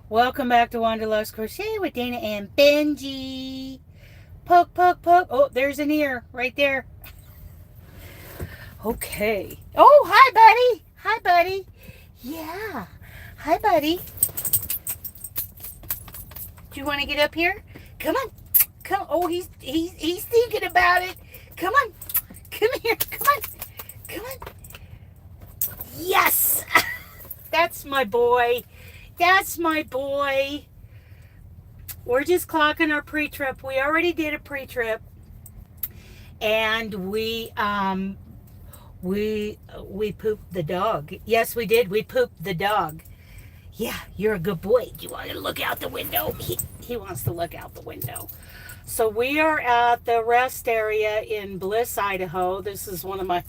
Welcome back to Wanderlust Crochet with Dana and Benji. Poke, poke, poke. Oh, there's an ear right there. Okay. Oh, hi, buddy. Hi, buddy. Yeah. Hi, buddy. Do you want to get up here? Come on. Come. Oh, he's thinking about it. Come on. Come here. Come on. Come on. Yes. That's my boy. That's my boy. We're just clocking our pre-trip. We already did a pre-trip, and we pooped the dog. Yes, we did. We pooped the dog. Yeah, you're a good boy. Do you want to look out the window? He wants to look out the window. So we are at the rest area in Bliss, Idaho. This is one of my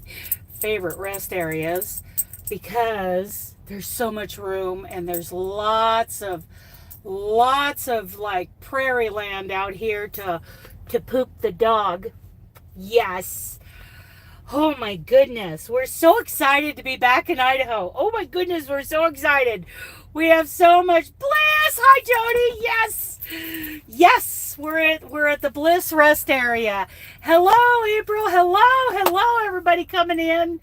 favorite rest areas because there's so much room and there's lots of like prairie land out here to poop the dog. Yes. Oh my goodness. We're so excited to be back in Idaho. Oh my goodness, we're so excited. We have so much bliss. Hi Jody. Yes. Yes, we're at the Bliss rest area. Hello April. Hello everybody coming in.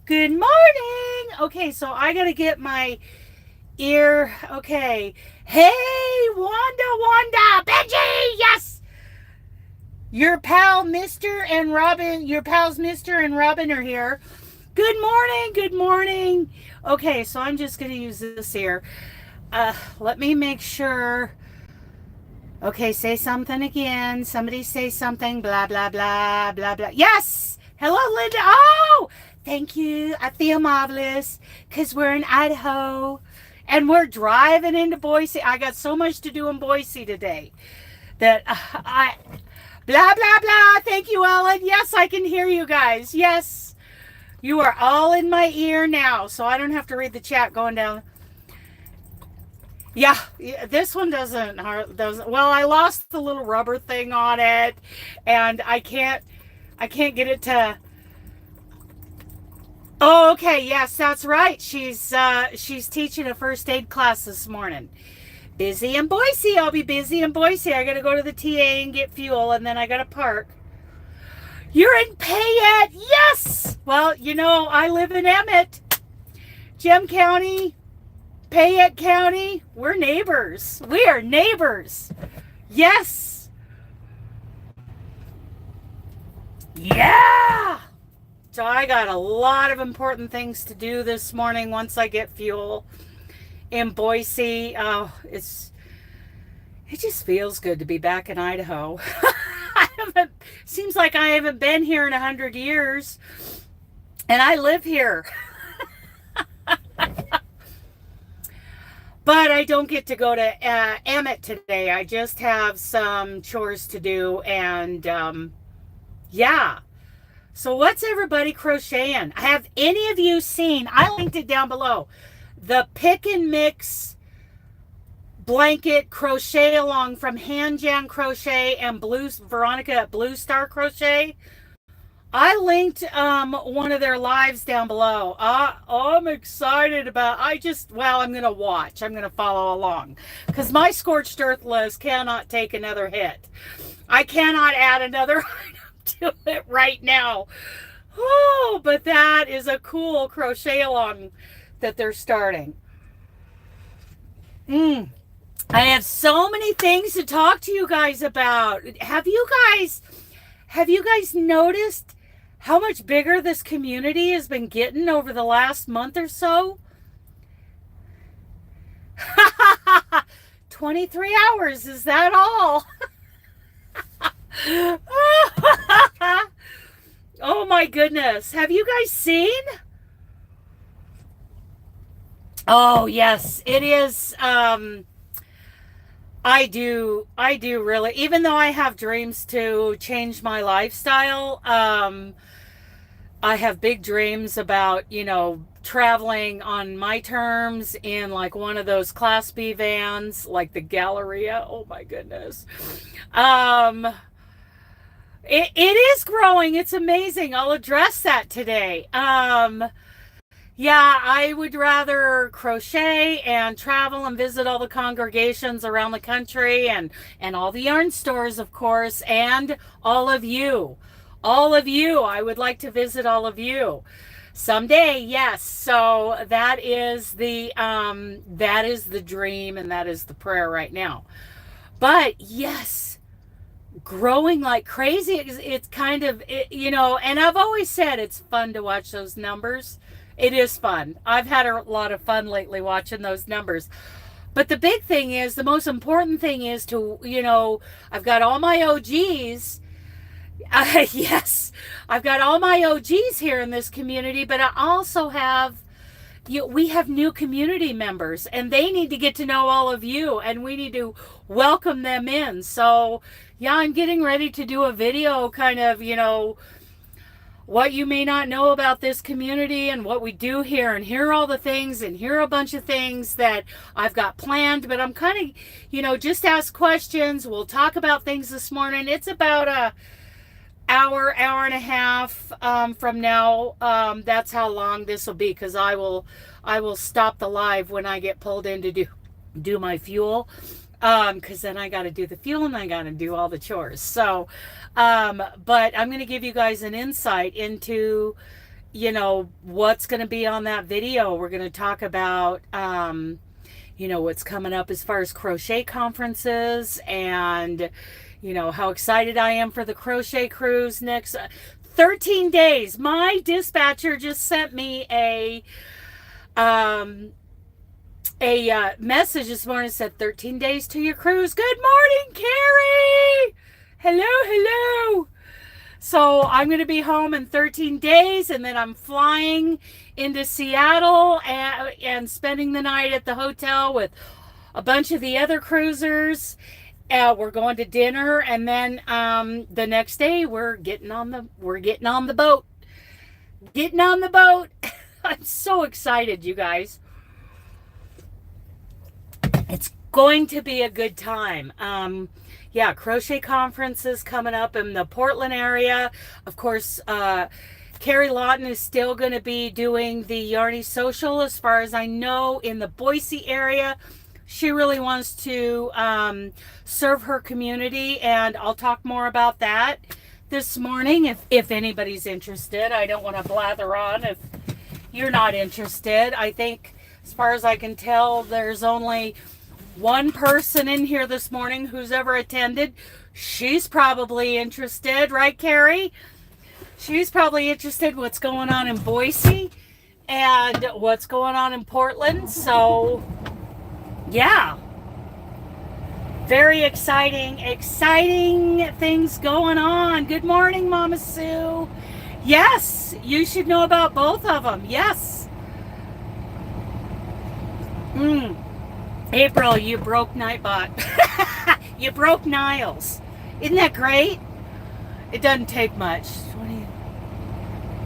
Good morning. Okay, so I got to get my ear. Okay. Hey, Wanda, Benji, yes. Your pal, Mr. and Robin, your pals, Mr. and Robin are here. Good morning. Okay, so I'm just going to use this here. Let me make sure. Okay, say something again. Somebody say something, blah, blah, blah, blah, blah. Yes. Hello, Linda. Oh, thank you. I feel marvelous because we're in Idaho. And we're driving into Boise. I got so much to do in Boise today that I blah, blah, blah. Thank you, Ellen. Yes, I can hear you guys. Yes, you are all in my ear now, so I don't have to read the chat going down. Yeah, this one doesn't. Well, I lost the little rubber thing on it, and I can't get it to. Oh, okay. Yes, that's right. She's teaching a first aid class this morning. Busy in Boise. I'll be busy in Boise. I got to go to the TA and get fuel, and then I got to park. You're in Payette. Yes. Well, you know, I live in Emmett, Gem County, Payette County. We're neighbors. We are neighbors. Yes. Yeah. So I got a lot of important things to do this morning once I get fuel in Boise. Oh, it just feels good to be back in Idaho. Seems like I haven't been here in 100 years, and I live here. But I don't get to go to Emmett today. I just have some chores to do, and yeah. So what's everybody crocheting? Have any of you seen, I linked it down below, the Pick and Mix blanket crochet along from Hand Jam Crochet and Veronica at Blue Star Crochet? I linked one of their lives down below. I'm excited about, I'm going to watch. I'm going to follow along. Because my Scorched Earth list cannot take another hit. I cannot add another item to it right now. Oh, but that is a cool crochet along that they're starting. I have so many things to talk to you guys about. Have you guys noticed how much bigger this community has been getting over the last month or so? 23 hours, is that all? Oh my goodness. Have you guys seen? Oh yes, it is. I do really, even though I have dreams to change my lifestyle, I have big dreams about, traveling on my terms in like one of those Class B vans, like the Galleria. Oh my goodness. It is growing. It's amazing. I'll address that today. Yeah, I would rather crochet and travel and visit all the congregations around the country and all the yarn stores, of course, and all of you. All of you. I would like to visit all of you someday. Yes. So that is the dream and that is the prayer right now. But yes, growing like crazy. It's kind of, and I've always said it's fun to watch those numbers. It is fun. I've had a lot of fun lately watching those numbers. But the big thing is, the most important thing is to, I've got all my OGs. Yes, I've got all my OGs here in this community, but I also have we have new community members and they need to get to know all of you and we need to welcome them in. So yeah, I'm getting ready to do a video kind of, what you may not know about this community and what we do here, and here are all the things, and here are a bunch of things that I've got planned. But I'm kind of, just ask questions. We'll talk about things this morning. It's about a hour and a half from now. That's how long this will be, because I will stop the live when I get pulled in to do my fuel, because then I got to do the fuel and I got to do all the chores. So but I'm going to give you guys an insight into what's going to be on that video. We're going to talk about what's coming up as far as crochet conferences, and how excited I am for the crochet cruise next 13 days. My dispatcher just sent me a message this morning, said 13 days to your cruise. Good morning, Carrie. Hello. So I'm going to be home in 13 days, and then I'm flying into Seattle and spending the night at the hotel with a bunch of the other cruisers. We're going to dinner, and then the next day we're getting on the boat. Getting on the boat. I'm so excited, you guys. It's going to be a good time. Crochet conferences coming up in the Portland area. Of course, Carrie Lawton is still going to be doing the Yarny Social, as far as I know, in the Boise area. She really wants to serve her community, and I'll talk more about that this morning if anybody's interested. I don't want to blather on if you're not interested. I think, as far as I can tell, there's only one person in here this morning who's ever attended. She's probably interested, right, Carrie? She's probably interested what's going on in Boise and what's going on in Portland. So yeah, very exciting things going on. Good morning, Mama Sue. Yes, you should know about both of them. Yes. April, you broke Nightbot. You broke Niles. Isn't that great? It doesn't take much.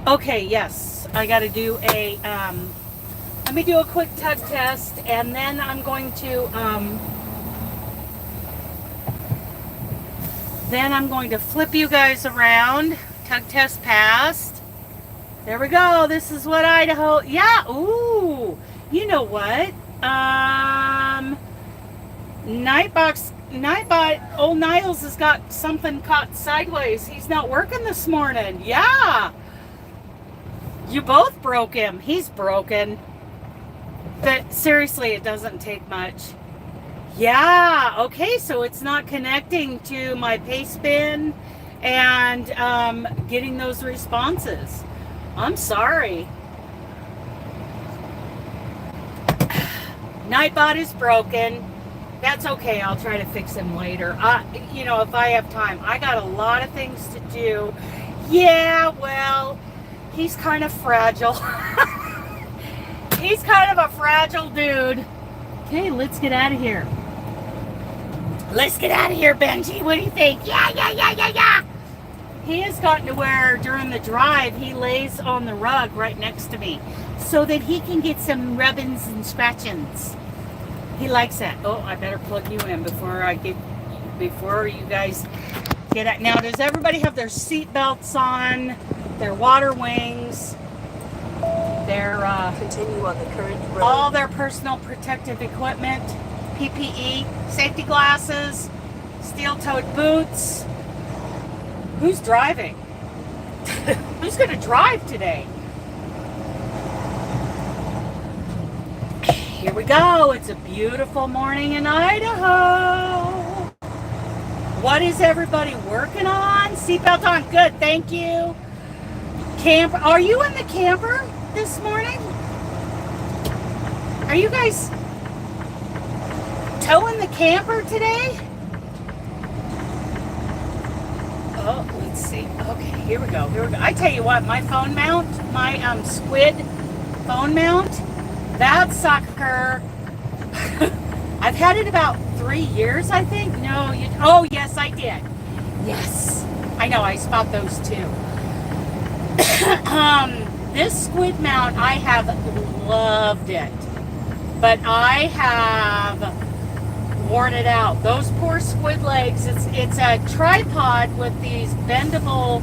Okay, yes. I got to do a, let me do a quick tug test, and then I'm going to, flip you guys around. Tug test passed. There we go. This is what Idaho, yeah, ooh, you know what? Nightbot, old Niles has got something caught sideways. He's not working this morning. Yeah. You both broke him. He's broken. But seriously, it doesn't take much. Yeah. Okay, so it's not connecting to my paste bin and getting those responses. I'm sorry. Nightbot is broken. That's okay. I'll try to fix him later. If I have time. I got a lot of things to do. Yeah, well, he's kind of fragile. He's kind of a fragile dude. Okay, let's get out of here. Let's get out of here, Benji. What do you think? Yeah. He has gotten to where during the drive, he lays on the rug right next to me so that he can get some rubbings and scratchings. He likes that. Oh, I better plug you in before you guys get out. Now, does everybody have their seat belts on, their water wings? their Continue on the current road. all their personal protective equipment, PPE, safety glasses, steel-toed boots. Who's driving? Who's going to drive today? Here we go. It's a beautiful morning in Idaho. What is everybody working on? Seatbelt on. Good. Thank you. Camp. Are you in the camper this morning? Are you guys towing the camper today? Oh, let's see. Okay, here we go. Here we go. I tell you what, my phone mount, my squid phone mount, that sucker. I've had it about 3 years, I think. No, you. Oh, yes, I did. Yes, I know. I spot those too. This squid mount, I have loved it, but I have worn it out. Those poor squid legs. It's a tripod with these bendable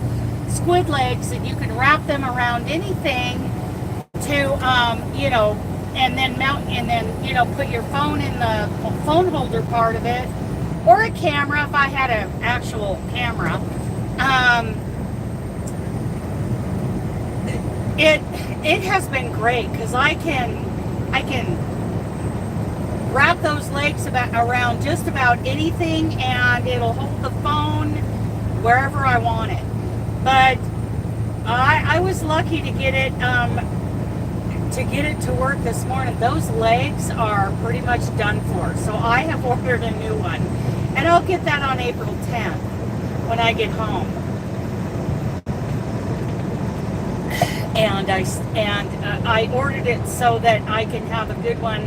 squid legs, and you can wrap them around anything to, you know, and then mount, and then, you know, put your phone in the phone holder part of it, or a camera if I had an actual camera. It has been great because I can wrap those legs around just about anything, and it'll hold the phone wherever I want it. But I was lucky to get it to work this morning. Those legs are pretty much done for, so I have ordered a new one, and I'll get that on April 10th when I get home. And I ordered it so that I can have a good one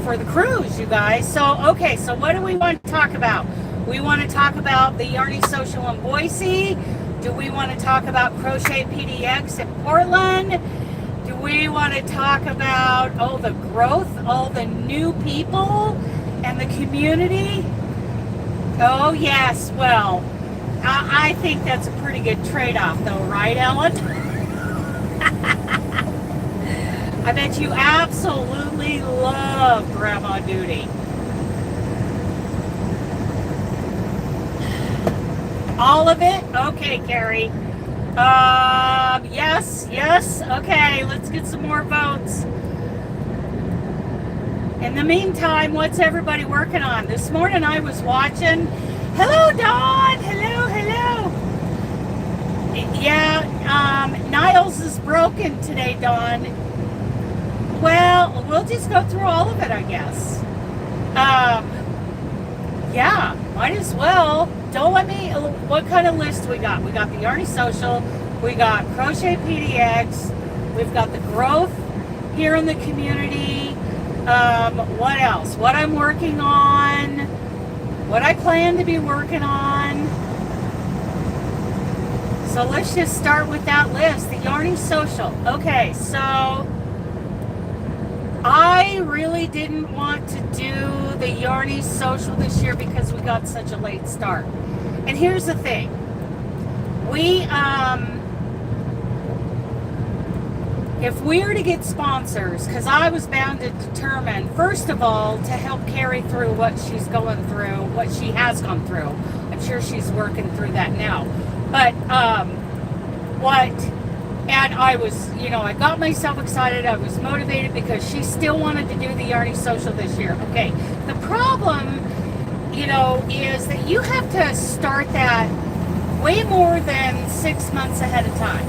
for the cruise, you guys. So, okay, so what do we want to talk about? We want to talk about the Yarny Social in Boise. Do we want to talk about Crochet PDX in Portland? Do we want to talk about, oh, the growth, all the new people and the community? Oh, yes, well, I think that's a pretty good trade-off, though, right, Ellen? I bet you absolutely love Grandma Duty. All of it? Okay, Carrie. Yes. Okay, let's get some more votes. In the meantime, what's everybody working on? This morning I was watching. Hello, Dawn. Hello. Yeah, Niles is broken today, Dawn. Well, we'll just go through all of it, I guess. Yeah, might as well. Don't let me. What kind of list we got? We got the Yarny Social. We got Crochet PDX. We've got the growth here in the community. What else? What I'm working on. What I plan to be working on. So let's just start with that list. The Yarny Social. Okay, so I really didn't want to do the Yarny Social this year because we got such a late start. And here's the thing. If we were to get sponsors, because I was bound to determine, first of all, to help Carrie through what she's going through, what she has gone through. I'm sure she's working through that now. But, and I was, you know, I got myself excited. I was motivated because she still wanted to do the Yarny Social this year. Okay, the problem, you know, is that you have to start that way more than 6 months ahead of time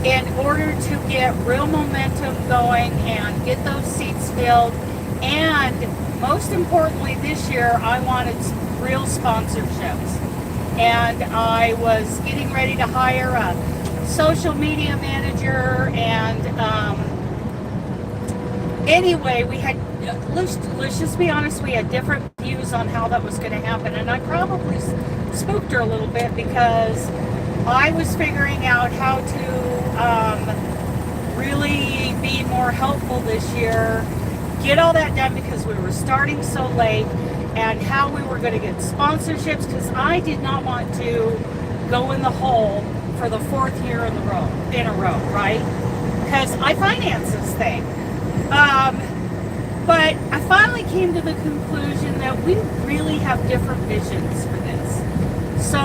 in order to get real momentum going and get those seats filled. And most importantly, this year, I wanted some real sponsorships. And I was getting ready to hire a social media manager, and anyway, we had, let's just be honest, we had different views on how that was going to happen, and I probably spooked her a little bit because I was figuring out how to really be more helpful this year, get all that done because we were starting so late, and how we were going to get sponsorships, because I did not want to go in the hole for the 4th year in a row, right? because I finance this thing. But I finally came to the conclusion that we really have different visions for this. So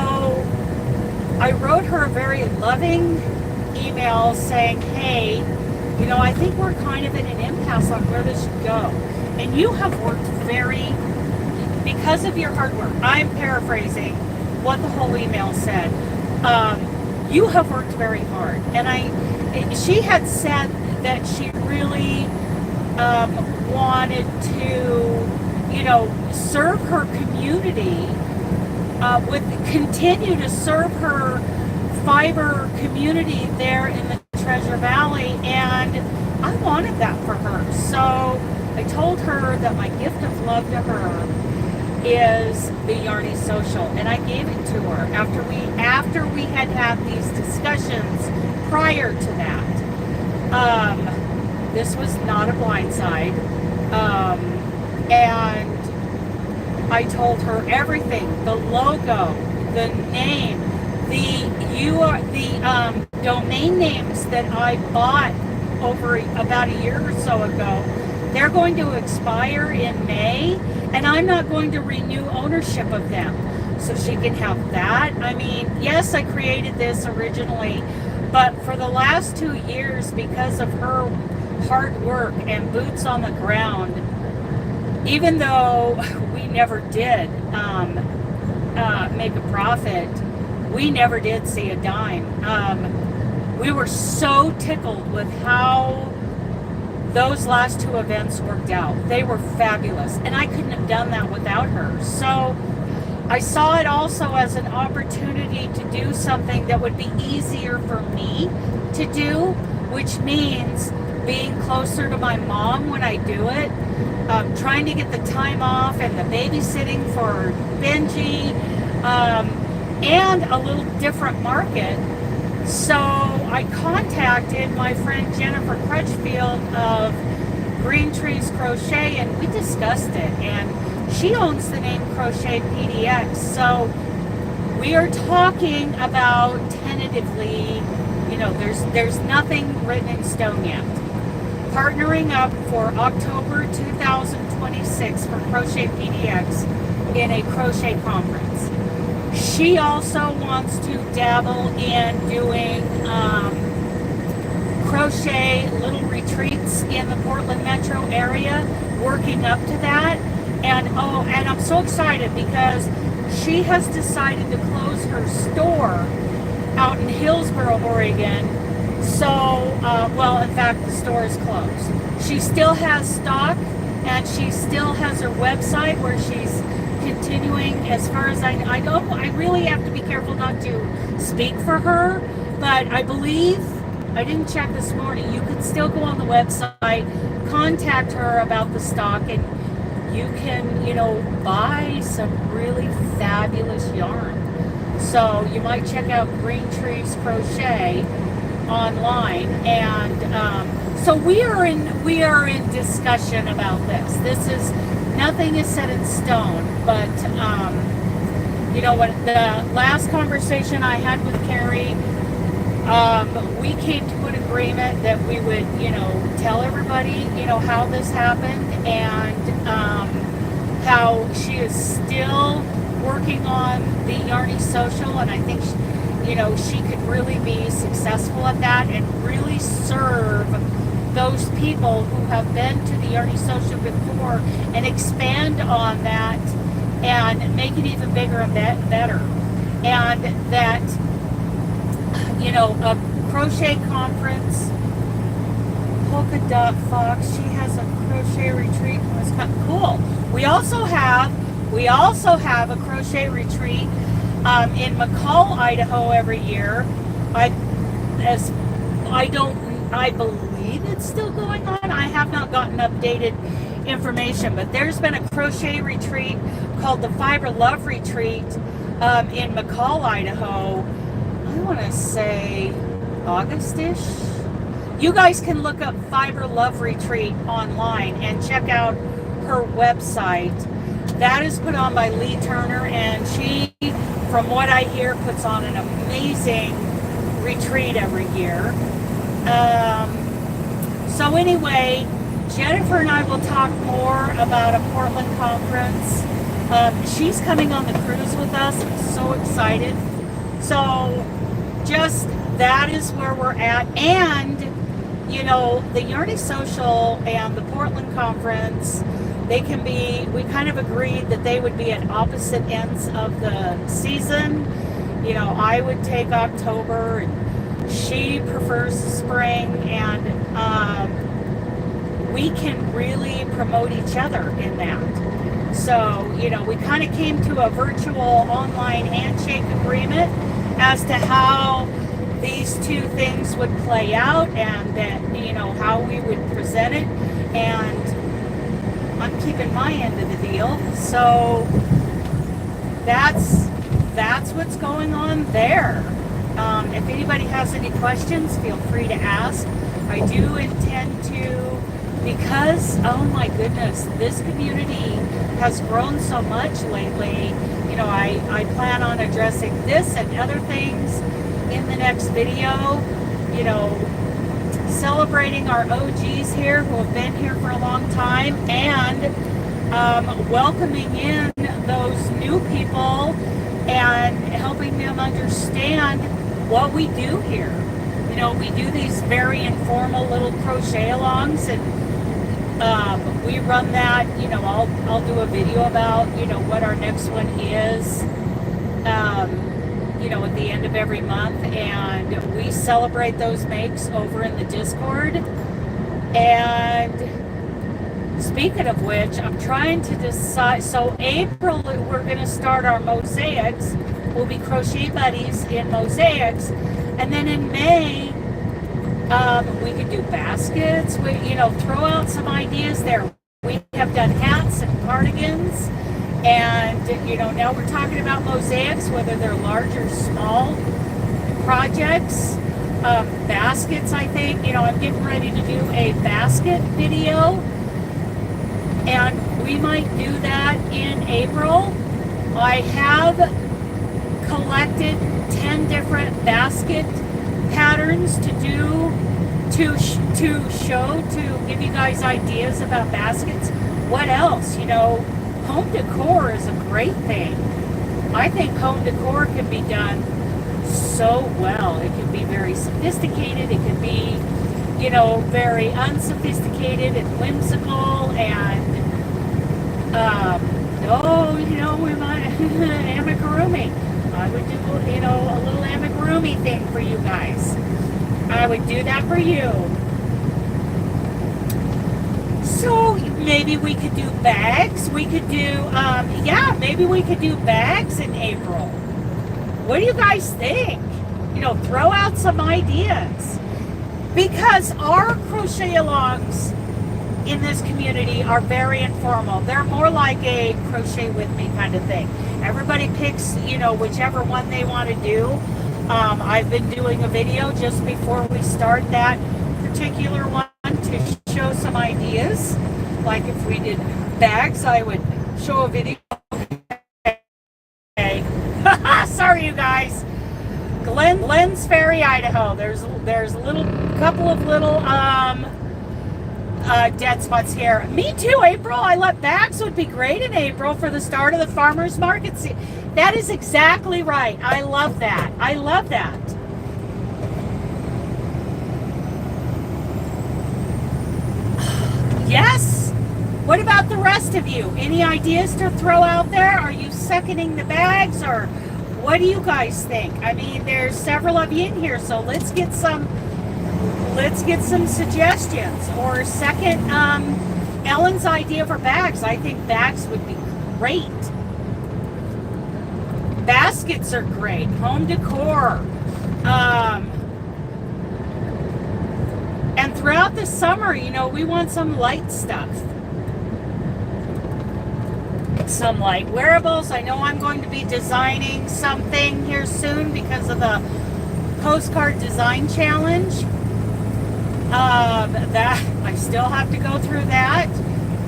I wrote her a very loving email saying, hey, you know, I think we're kind of in an impasse on where this should go. And you have worked because of your hard work, I'm paraphrasing what the whole email said. You have worked very hard. And she had said that she really wanted to, you know, serve her community, continue to serve her fiber community there in the Treasure Valley, and I wanted that for her. So I told her that my gift of love to her is the Yarny Social, and I gave it to her after we had these discussions prior to that. This was not a blindside, and I told her everything: the logo, the name, the domain names that I bought over about a year or so ago. They're going to expire in May, and I'm not going to renew ownership of them. So she can have that. I mean, yes, I created this originally, but for the last 2 years, because of her hard work and boots on the ground, even though we never did make a profit, we never did see a dime. We were so tickled with how those last 2 events worked out. They were fabulous, and I couldn't have done that without her. So I saw it also as an opportunity to do something that would be easier for me to do, which means being closer to my mom when I do it, trying to get the time off and the babysitting for Benji, and a little different market. So I contacted my friend Jennifer Crutchfield of Green Trees Crochet, and we discussed it, and she owns the name Crochet PDX. So we are talking about tentatively, you know, there's nothing written in stone yet, partnering up for October 2026 for Crochet PDX in a crochet conference. She also wants to dabble in doing crochet little retreats in the Portland metro area, working up to that. And I'm so excited because she has decided to close her store out in Hillsboro, Oregon. So, well, in fact, the store is closed. She still has stock, and she still has her website where she's continuing. As far as I know, I really have to be careful not to speak for her, but I believe, I didn't check this morning, you can still go on the website, contact her about the stock, and you can, you know, buy some really fabulous yarn. So you might check out Green Trees Crochet online, and so we are in discussion about this. This is, nothing is set in stone, but you know what, the last conversation I had with Carrie, we came to an agreement that we would, you know, tell everybody, you know, how this happened, and how she is still working on the Yarny Social, and I think you know, she could really be successful at that and really serve those people who have been to the Yarny Social before and expand on that and make it even bigger and better. And that, you know, a crochet conference, Polka Dot Fox, she has a crochet retreat in Wisconsin. Cool. We also have a crochet retreat in McCall, Idaho every year. I believe it's still going on. I have not gotten updated information, but there's been a crochet retreat called the Fiber Love Retreat in McCall, Idaho. I want to say August-ish. You guys can look up Fiber Love Retreat online and check out her website. That is put on by Lee Turner, and she, from what I hear, puts on an amazing retreat every year. So anyway, Jennifer and I will talk more about a Portland conference. She's coming on the cruise with us. I'm so excited. So just that is where we're at. And, you know, the Yarny Social and the Portland conference, they can be, we kind of agreed that they would be at opposite ends of the season. You know, I would take October and she prefers spring, and we can really promote each other in that. So, you know, we kind of came to a virtual online handshake agreement as to how these two things would play out, and that, you know, how we would present it. And I'm keeping my end of the deal. So that's what's going on there. If anybody has any questions, feel free to ask. I do intend to, because, oh my goodness, this community has grown so much lately. You know, I plan on addressing this and other things in the next video. You know, celebrating our OGs here who have been here for a long time, and welcoming in those new people and helping them understand what we do here. You know, we do these very informal little crochet alongs, and we run that. You know, I'll do a video about, you know, what our next one is, you know, at the end of every month, and we celebrate those makes over in the Discord. And speaking of which, I'm trying to decide. So April, we're going to start our mosaics. We'll be crochet buddies in mosaics, and then in May, we could do baskets. We, you know, throw out some ideas there. We have done hats and cardigans, and, you know, now we're talking about mosaics, whether they're large or small projects. Baskets, I think, you know, I'm getting ready to do a basket video, and we might do that in April. I have collected 10 different basket patterns to do, to show, to give you guys ideas about baskets. What else? You know, home decor is a great thing. I think home decor can be done so well. It can be very sophisticated. It can be, you know, very unsophisticated and whimsical, and oh, you know, we might amigurumi. I would do, you know, a little amigurumi thing for you guys. I would do that for you. So maybe we could do bags. We could do, yeah, maybe we could do bags in April. What do you guys think? You know, throw out some ideas. Because our crochet alongs in this community are very informal. They're more like a crochet with me kind of thing. Everybody picks, you know, whichever one they want to do. I've been doing a video just before we start that particular one to show some ideas. Like if we did bags, I would show a video. Okay. Sorry, you guys. Glenn's Ferry, Idaho. There's a couple of little dead spots here. Me too, April. I thought bags would be great in April for the start of the farmers market. That is exactly right. I love that. I love that. Yes. What about the rest of you? Any ideas to throw out there? Are you seconding the bags, or what do you guys think? I mean, there's several of you in here, so let's get some suggestions. Or second Ellen's idea for bags. I think bags would be great. Baskets are great. Home decor. And throughout the summer, you know, we want some light stuff. Some light wearables. I know I'm going to be designing something here soon because of the postcard design challenge. That I still have to go through that.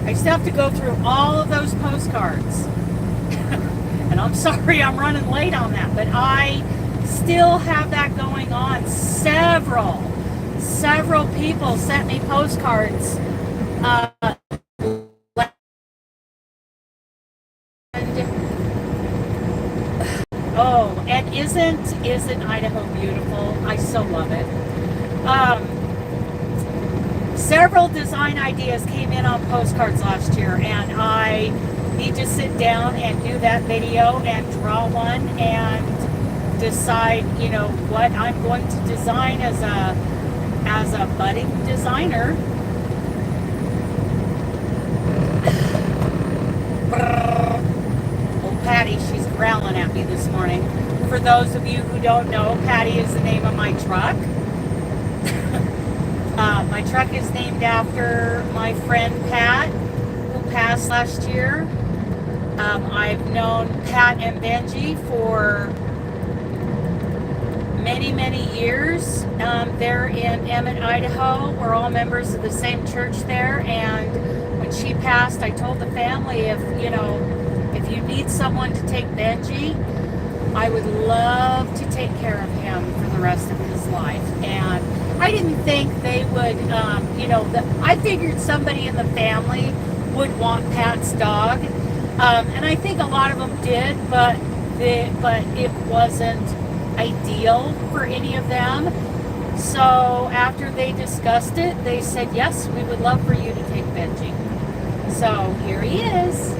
I still have to go through all of those postcards. And I'm sorry I'm running late on that, but I still have that going on. Several several people sent me postcards. Oh, and isn't Idaho beautiful? I so love it. Several design ideas came in on postcards last year, and I need to sit down and do that video and draw one and decide, you know, what I'm going to design as a budding designer. Oh, Patty, she's growling at me this morning. For those of you who don't know, Patty is the name of my truck. My truck is named after my friend Pat, who passed last year. I've known Pat and Benji for many, many years. They're in Emmett, Idaho. We're all members of the same church there. And when she passed, I told the family, if you need someone to take Benji, I would love to take care of him for the rest of his life. And I didn't think they would, I figured somebody in the family would want Pat's dog. And I think a lot of them did, but it wasn't ideal for any of them. So after they discussed it, they said, yes, we would love for you to take Benji. So here he is.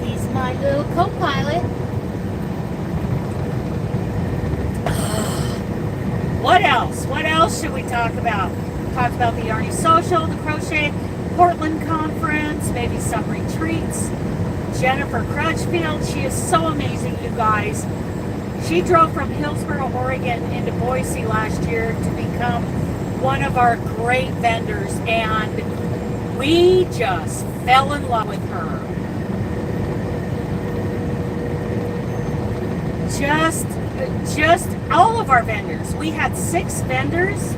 He's my little co-pilot. What else? What else should we talk about? Talk about the Yarny Social, the Crochet Portland Conference, maybe some retreats. Jennifer Crutchfield, she is so amazing, you guys. She drove from Hillsboro, Oregon into Boise last year to become one of our great vendors, and we just fell in love with her. Just all of our vendors. We had 6 vendors.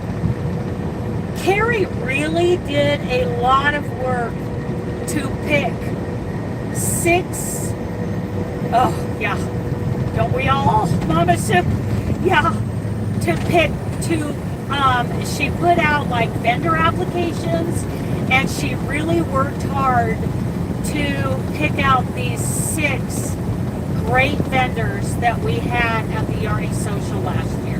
Carrie really did a lot of work to pick 6. Oh, yeah. Don't we all, Mama Sue? Yeah. To pick 2. She put out like vendor applications, and she really worked hard to pick out these 6 great vendors that we had at the Yarny Social last year.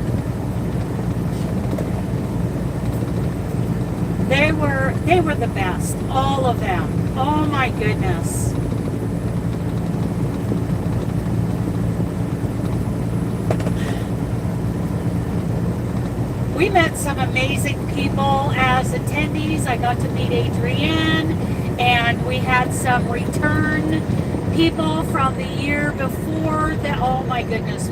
They were the best, all of them. Oh my goodness. We met some amazing people as attendees. I got to meet Adrienne, and we had some return people from the year before that. Oh my goodness,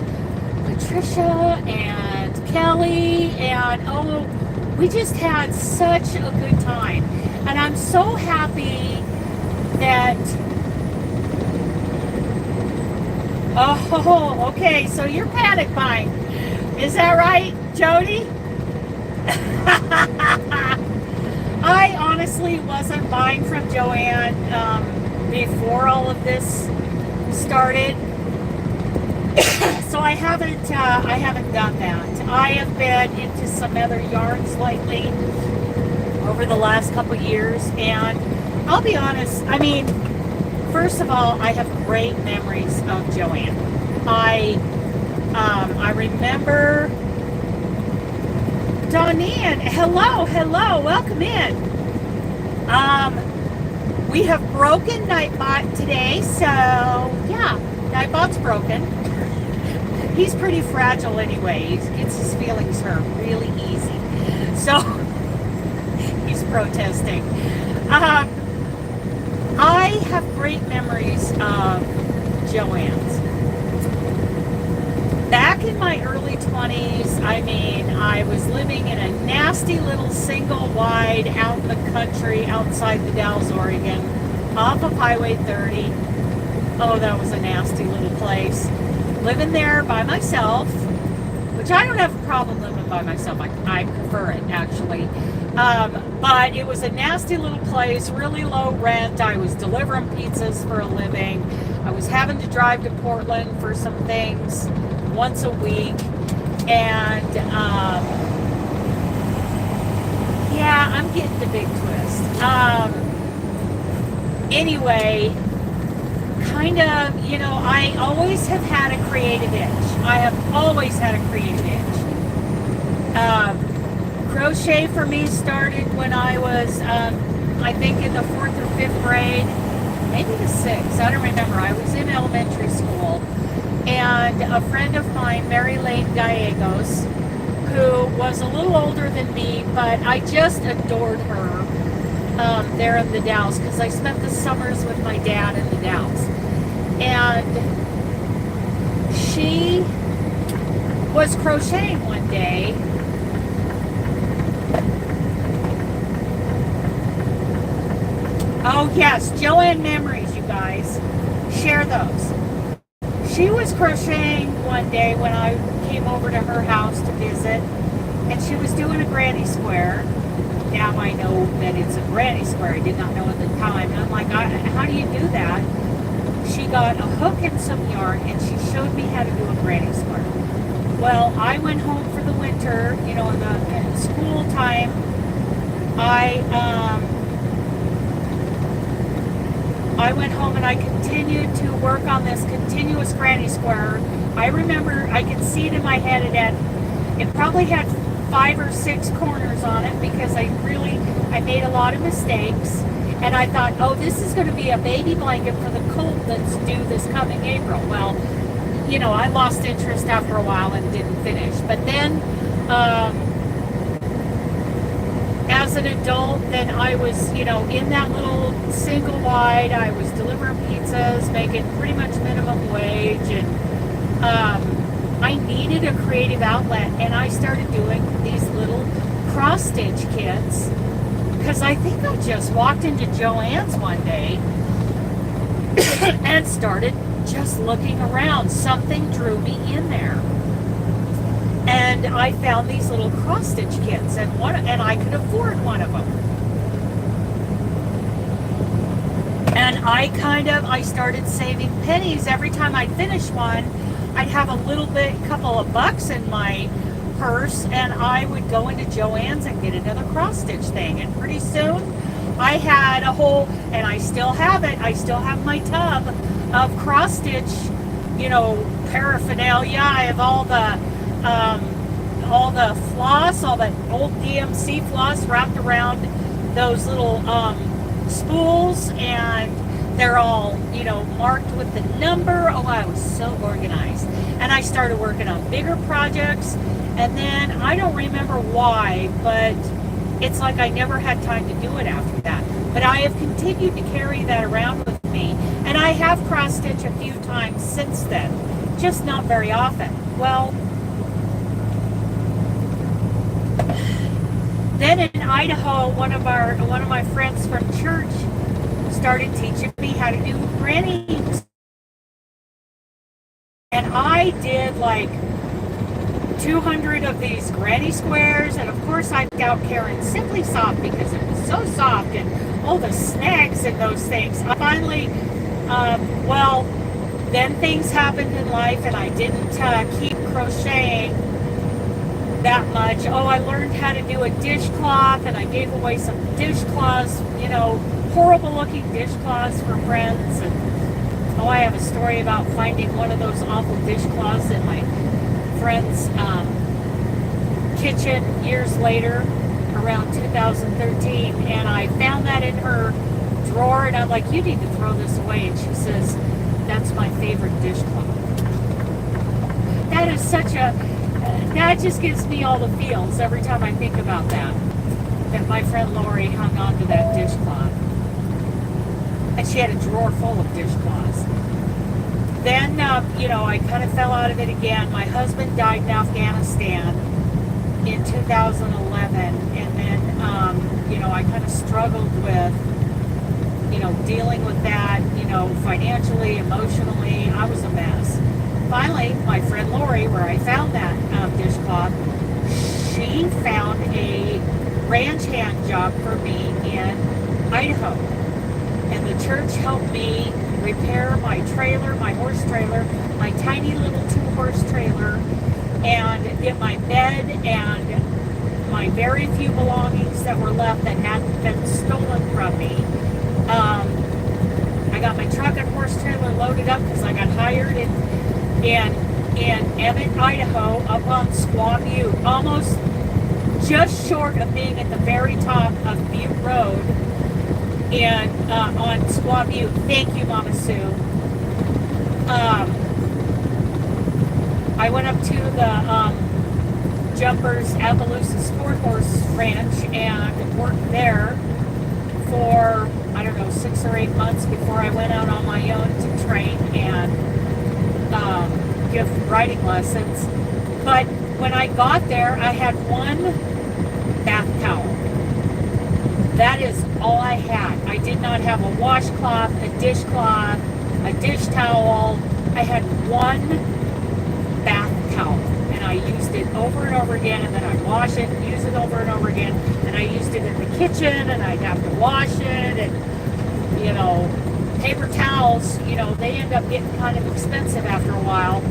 Patricia and Kelly, and we just had such a good time. And I'm so happy that, okay, so you're panic buying. Is that right, Jody? I honestly wasn't buying from Joanne before all of this started, so I haven't done that. I have been into some other yarns lately over the last couple years, and I'll be honest, I mean, first of all, I have great memories of Joanne. I remember Donnie, hello, welcome in. We have broken Nightbot today, so yeah, Nightbot's broken. He's pretty fragile anyway. He gets his feelings hurt really easy. So he's protesting. I have great memories of Joanne's. Back in my early 20s, I mean, I was living in a nasty little single wide out in the country outside the Dalles, Oregon, off of Highway 30. Oh, that was a nasty little place. Living there by myself, which I don't have a problem living by myself. I prefer it, actually. But it was a nasty little place, really low rent. I was delivering pizzas for a living. I was having to drive to Portland for some things once a week, and Yeah, I'm getting the big twist. Anyway, kind of, you know, I always have had a creative itch. I have always had a creative itch. Crochet for me started when I was, I think in the 4th or 5th grade, maybe the 6th, I don't remember. I was in elementary school, and a friend of mine, Mary Lane Gallegos, who was a little older than me, but I just adored her there in the Dalles, because I spent the summers with my dad in the Dalles. And she was crocheting one day. Oh yes, Joanne memories, you guys. Share those. She was crocheting one day when I came over to her house to visit, and she was doing a granny square. Now I know that it's a granny square. I did not know at the time. And I'm like, how do you do that? She got a hook and some yarn, and she showed me how to do a granny square. Well, I went home for the winter, you know, in school time. I went home and I continued to work on this continuous granny square. I remember, I could see it in my head, it probably had 5 or 6 corners on it, because I made a lot of mistakes. And I thought, oh, this is going to be a baby blanket for the cold that's due this coming April. Well, you know, I lost interest after a while and didn't finish. But then, as an adult, then I was, you know, in that little single wide, I was delivering pizzas, making pretty much minimum wage, and I needed a creative outlet, and I started doing these little cross-stitch kits, because I think I just walked into Joann's one day and started just looking around. Something drew me in there. And I found these little cross-stitch kits, and I could afford one of them. And I started saving pennies. Every time I'd finish one, I'd have couple of bucks in my purse, and I would go into Joann's and get another cross-stitch thing. And pretty soon, I had a whole, and I still have it, I still have my tub of cross-stitch, you know, paraphernalia. I have all the floss, all that old DMC floss wrapped around those little spools, and they're all, you know, marked with the number. Oh, I was so organized. And I started working on bigger projects, and then I don't remember why, but it's like I never had time to do it after that. But I have continued to carry that around with me, and I have cross-stitched a few times since then, just not very often. Well, then in Idaho, one of my friends from church started teaching me how to do grannies. And I did like 200 of these granny squares, and of course I got Karen's Simply Soft because it was so soft, and all the snags in those things. I finally, well, then things happened in life, and I didn't keep crocheting that much. Oh, I learned how to do a dishcloth, and I gave away some dishcloths, you know, horrible looking dishcloths for friends. And oh, I have a story about finding one of those awful dishcloths in my friend's kitchen years later, around 2013, and I found that in her drawer, and I'm like, you need to throw this away. And she says, that's my favorite dishcloth. That is such a, that just gives me all the feels every time I think about that my friend Lori hung on to that dishcloth. And she had a drawer full of dishcloths. Then, you know, I kind of fell out of it again. My husband died in Afghanistan in 2011. And then, you know, I kind of struggled with, you know, dealing with that, you know, financially, emotionally. I was a mess. Finally, my friend Lori, where I found that dishcloth, she found a ranch hand job for me in Idaho. And the church helped me repair my trailer, my horse trailer, my tiny little 2-horse trailer, and get my bed and my very few belongings that were left that hadn't been stolen from me. I got my truck and horse trailer loaded up because I got hired in Emmett, Idaho, up on Squaw Butte, almost just short of being at the very top of Butte Road, and on Squaw Butte. Thank you, Mama Sue. I went up to the Jumpers Appaloosa Sport Horse Ranch and worked there for, I don't know, 6 or 8 months before I went out on my own to train and give riding lessons. But when I got there, I had one bath towel. That is all I had. I did not have a washcloth, a dishcloth, a dish towel. I had one bath towel, and I used it over and over again, and then I'd wash it and use it over and over again, and I used it in the kitchen, and I'd have to wash it, and, you know, paper towels, you know, they end up getting kind of expensive after a while.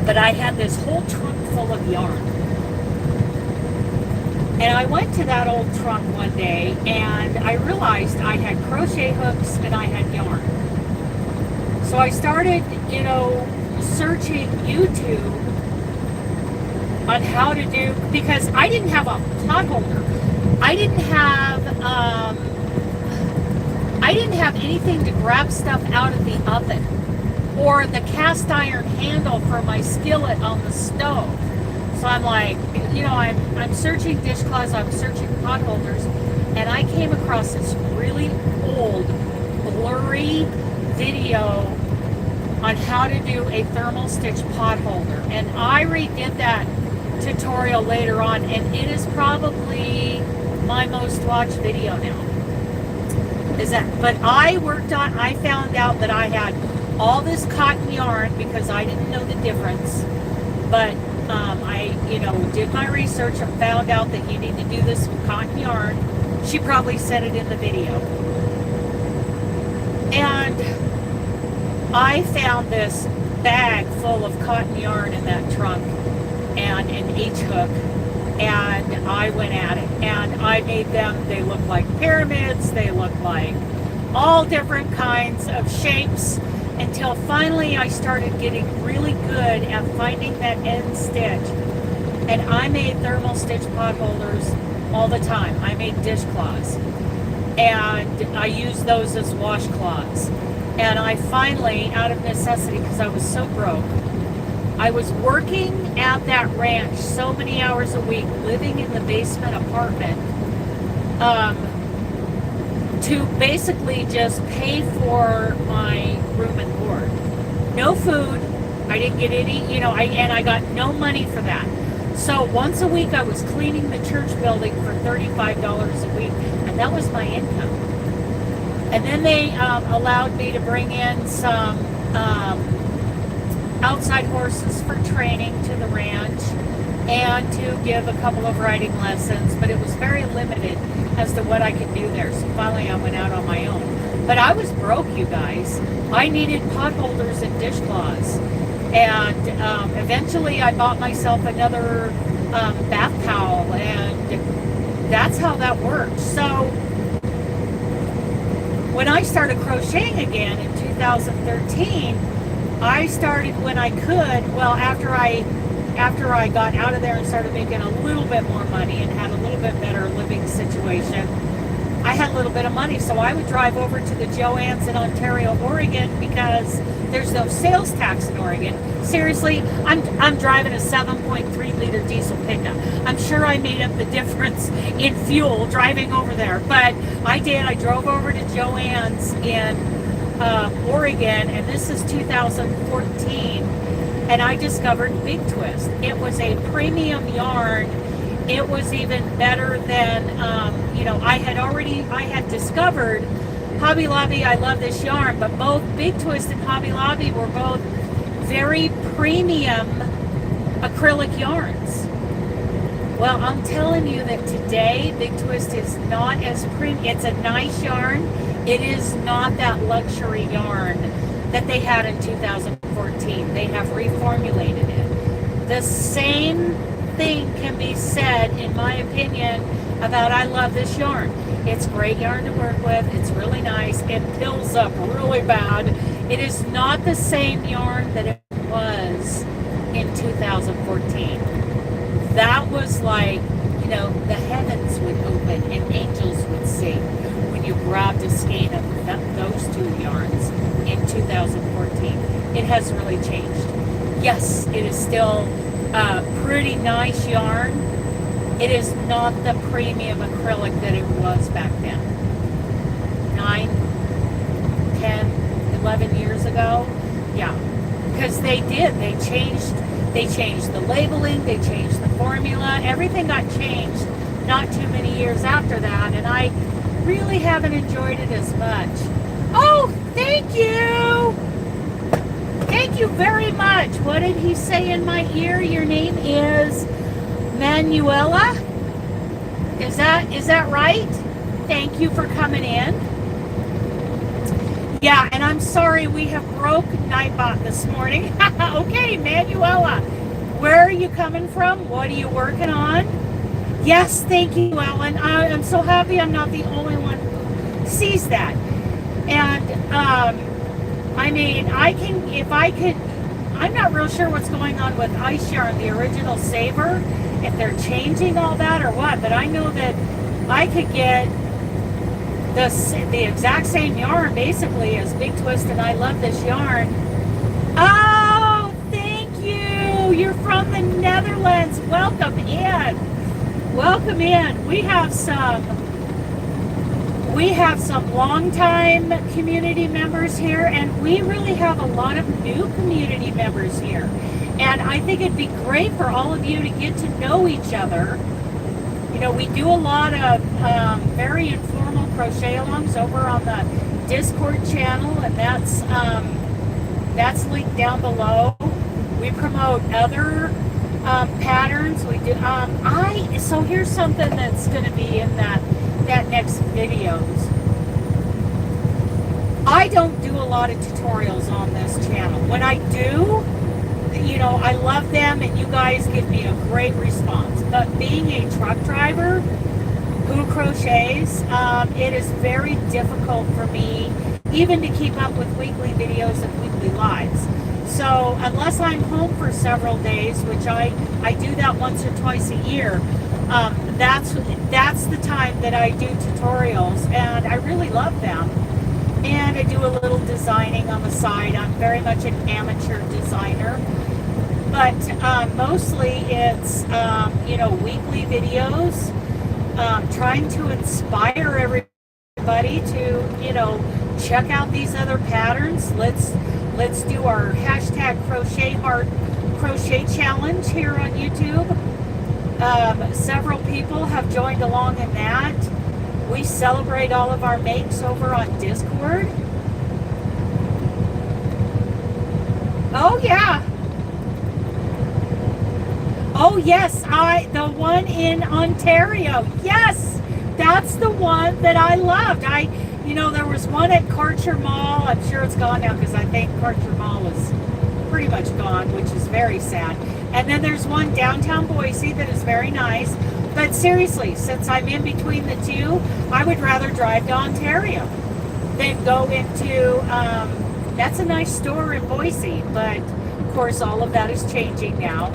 But I had this whole trunk full of yarn. And I went to that old trunk one day, and I realized I had crochet hooks and I had yarn. So I started, you know, searching YouTube on how to do, because I didn't have a pot holder. I didn't have anything to grab stuff out of the oven, or the cast iron handle for my skillet on the stove. So I'm like, you know, I'm searching dishcloths, I'm searching pot holders, and I came across this really old, blurry video on how to do a thermal stitch pot holder. And I redid that tutorial later on, and it is probably my most watched video now. But I found out that I had all this cotton yarn because I didn't know the difference. But I, you know, did my research and found out that you need to do this with cotton yarn. She probably said it in the video. And I found this bag full of cotton yarn in that trunk and an H hook, and I went at it, and I made them. They look like pyramids, they look like all different kinds of shapes, until finally I started getting really good at finding that end stitch. And I made thermal stitch pot holders all the time. I made dishcloths, and I used those as washcloths. And I finally, out of necessity, because I was so broke, I was working at that ranch so many hours a week, living in the basement apartment, to basically just pay for my room and board. No food. I didn't get any, you know, and I got no money for that. So once a week I was cleaning the church building for $35 a week, and that was my income. And then they allowed me to bring in some outside horses for training to the ranch, and to give a couple of riding lessons, but it was very limited as to what I could do there. So finally I went out on my own. But I was broke, you guys. I needed pot holders and dishcloths. And eventually I bought myself another bath towel, and that's how that worked. So when I started crocheting again in 2013, I started when I could, well, after I got out of there and started making a little bit more money and had a little bit better living situation, I had a little bit of money, so I would drive over to the Joann's in Ontario, Oregon, because there's no sales tax in Oregon. Seriously, I'm driving a 7.3 liter diesel pickup. I'm sure I made up the difference in fuel driving over there, but I did. I drove over to Joann's in Oregon, and this is 2014, and I discovered Big Twist. It was a premium yarn. It was even better than, I had discovered Hobby Lobby. I love this yarn, but both Big Twist and Hobby Lobby were both very premium acrylic yarns. Well, I'm telling you that today Big Twist is not as premium. It's a nice yarn. It is not that luxury yarn that they had in 2014. They have reformulated it. The same thing can be said, in my opinion, about I love this yarn. It's great yarn to work with. It's really nice. It pills up really bad. It is not the same yarn that it was in 2014. That was like, you know, the heavens would open and angels would sing when you grabbed a skein of those two yarns in 2014. It has really changed. Yes, it is still a pretty nice yarn. It is not the premium acrylic that it was back then. 9, 10, 11 years ago. Yeah, because they did. They changed the labeling, they changed the formula. Everything got changed not too many years after that, and I really haven't enjoyed it as much. Oh, thank you! Thank you very much. What did he say in my ear? Your name is Manuela? Is that right? Thank you for coming in. Yeah, and I'm sorry we have broke Nightbot this morning. Okay, Manuela, where are you coming from? What are you working on? Yes, thank you, Ellen. I'm so happy I'm not the only one who sees that. And, I mean, I'm not real sure what's going on with Ice Yarn, the original Saver, if they're changing all that or what, but I know that I could get the exact same yarn basically as Big Twist, and I love this yarn. Oh, thank you. You're from the Netherlands. Welcome in. Welcome in. We have some longtime community members here, and we really have a lot of new community members here. And I think it'd be great for all of you to get to know each other. You know, we do a lot of very informal crochet alongs over on the Discord channel, and that's linked down below. We promote other patterns. We do. So here's something that's going to be in that next videos. I don't do a lot of tutorials on this channel. When I do, you know, I love them and you guys give me a great response. But being a truck driver who crochets, it is very difficult for me even to keep up with weekly videos and weekly lives. So unless I'm home for several days, which I do that once or twice a year, that's the time that I do tutorials, and I really love them. And I do a little designing on the side. I'm very much an amateur designer. But mostly it's, you know, weekly videos, trying to inspire everybody to, you know, check out these other patterns. Let's do our hashtag crochet heart crochet challenge here on YouTube. Several people have joined along in that. We celebrate all of our makes over on Discord. Oh yeah. Oh yes, the one in Ontario. Yes, that's the one that I loved. You know, there was one at Karcher Mall. I'm sure it's gone now because I think Karcher Mall is pretty much gone, which is very sad. And then there's one downtown Boise that is very nice. But seriously, since I'm in between the two, I would rather drive to Ontario than go into, that's a nice store in Boise. But of course, all of that is changing now.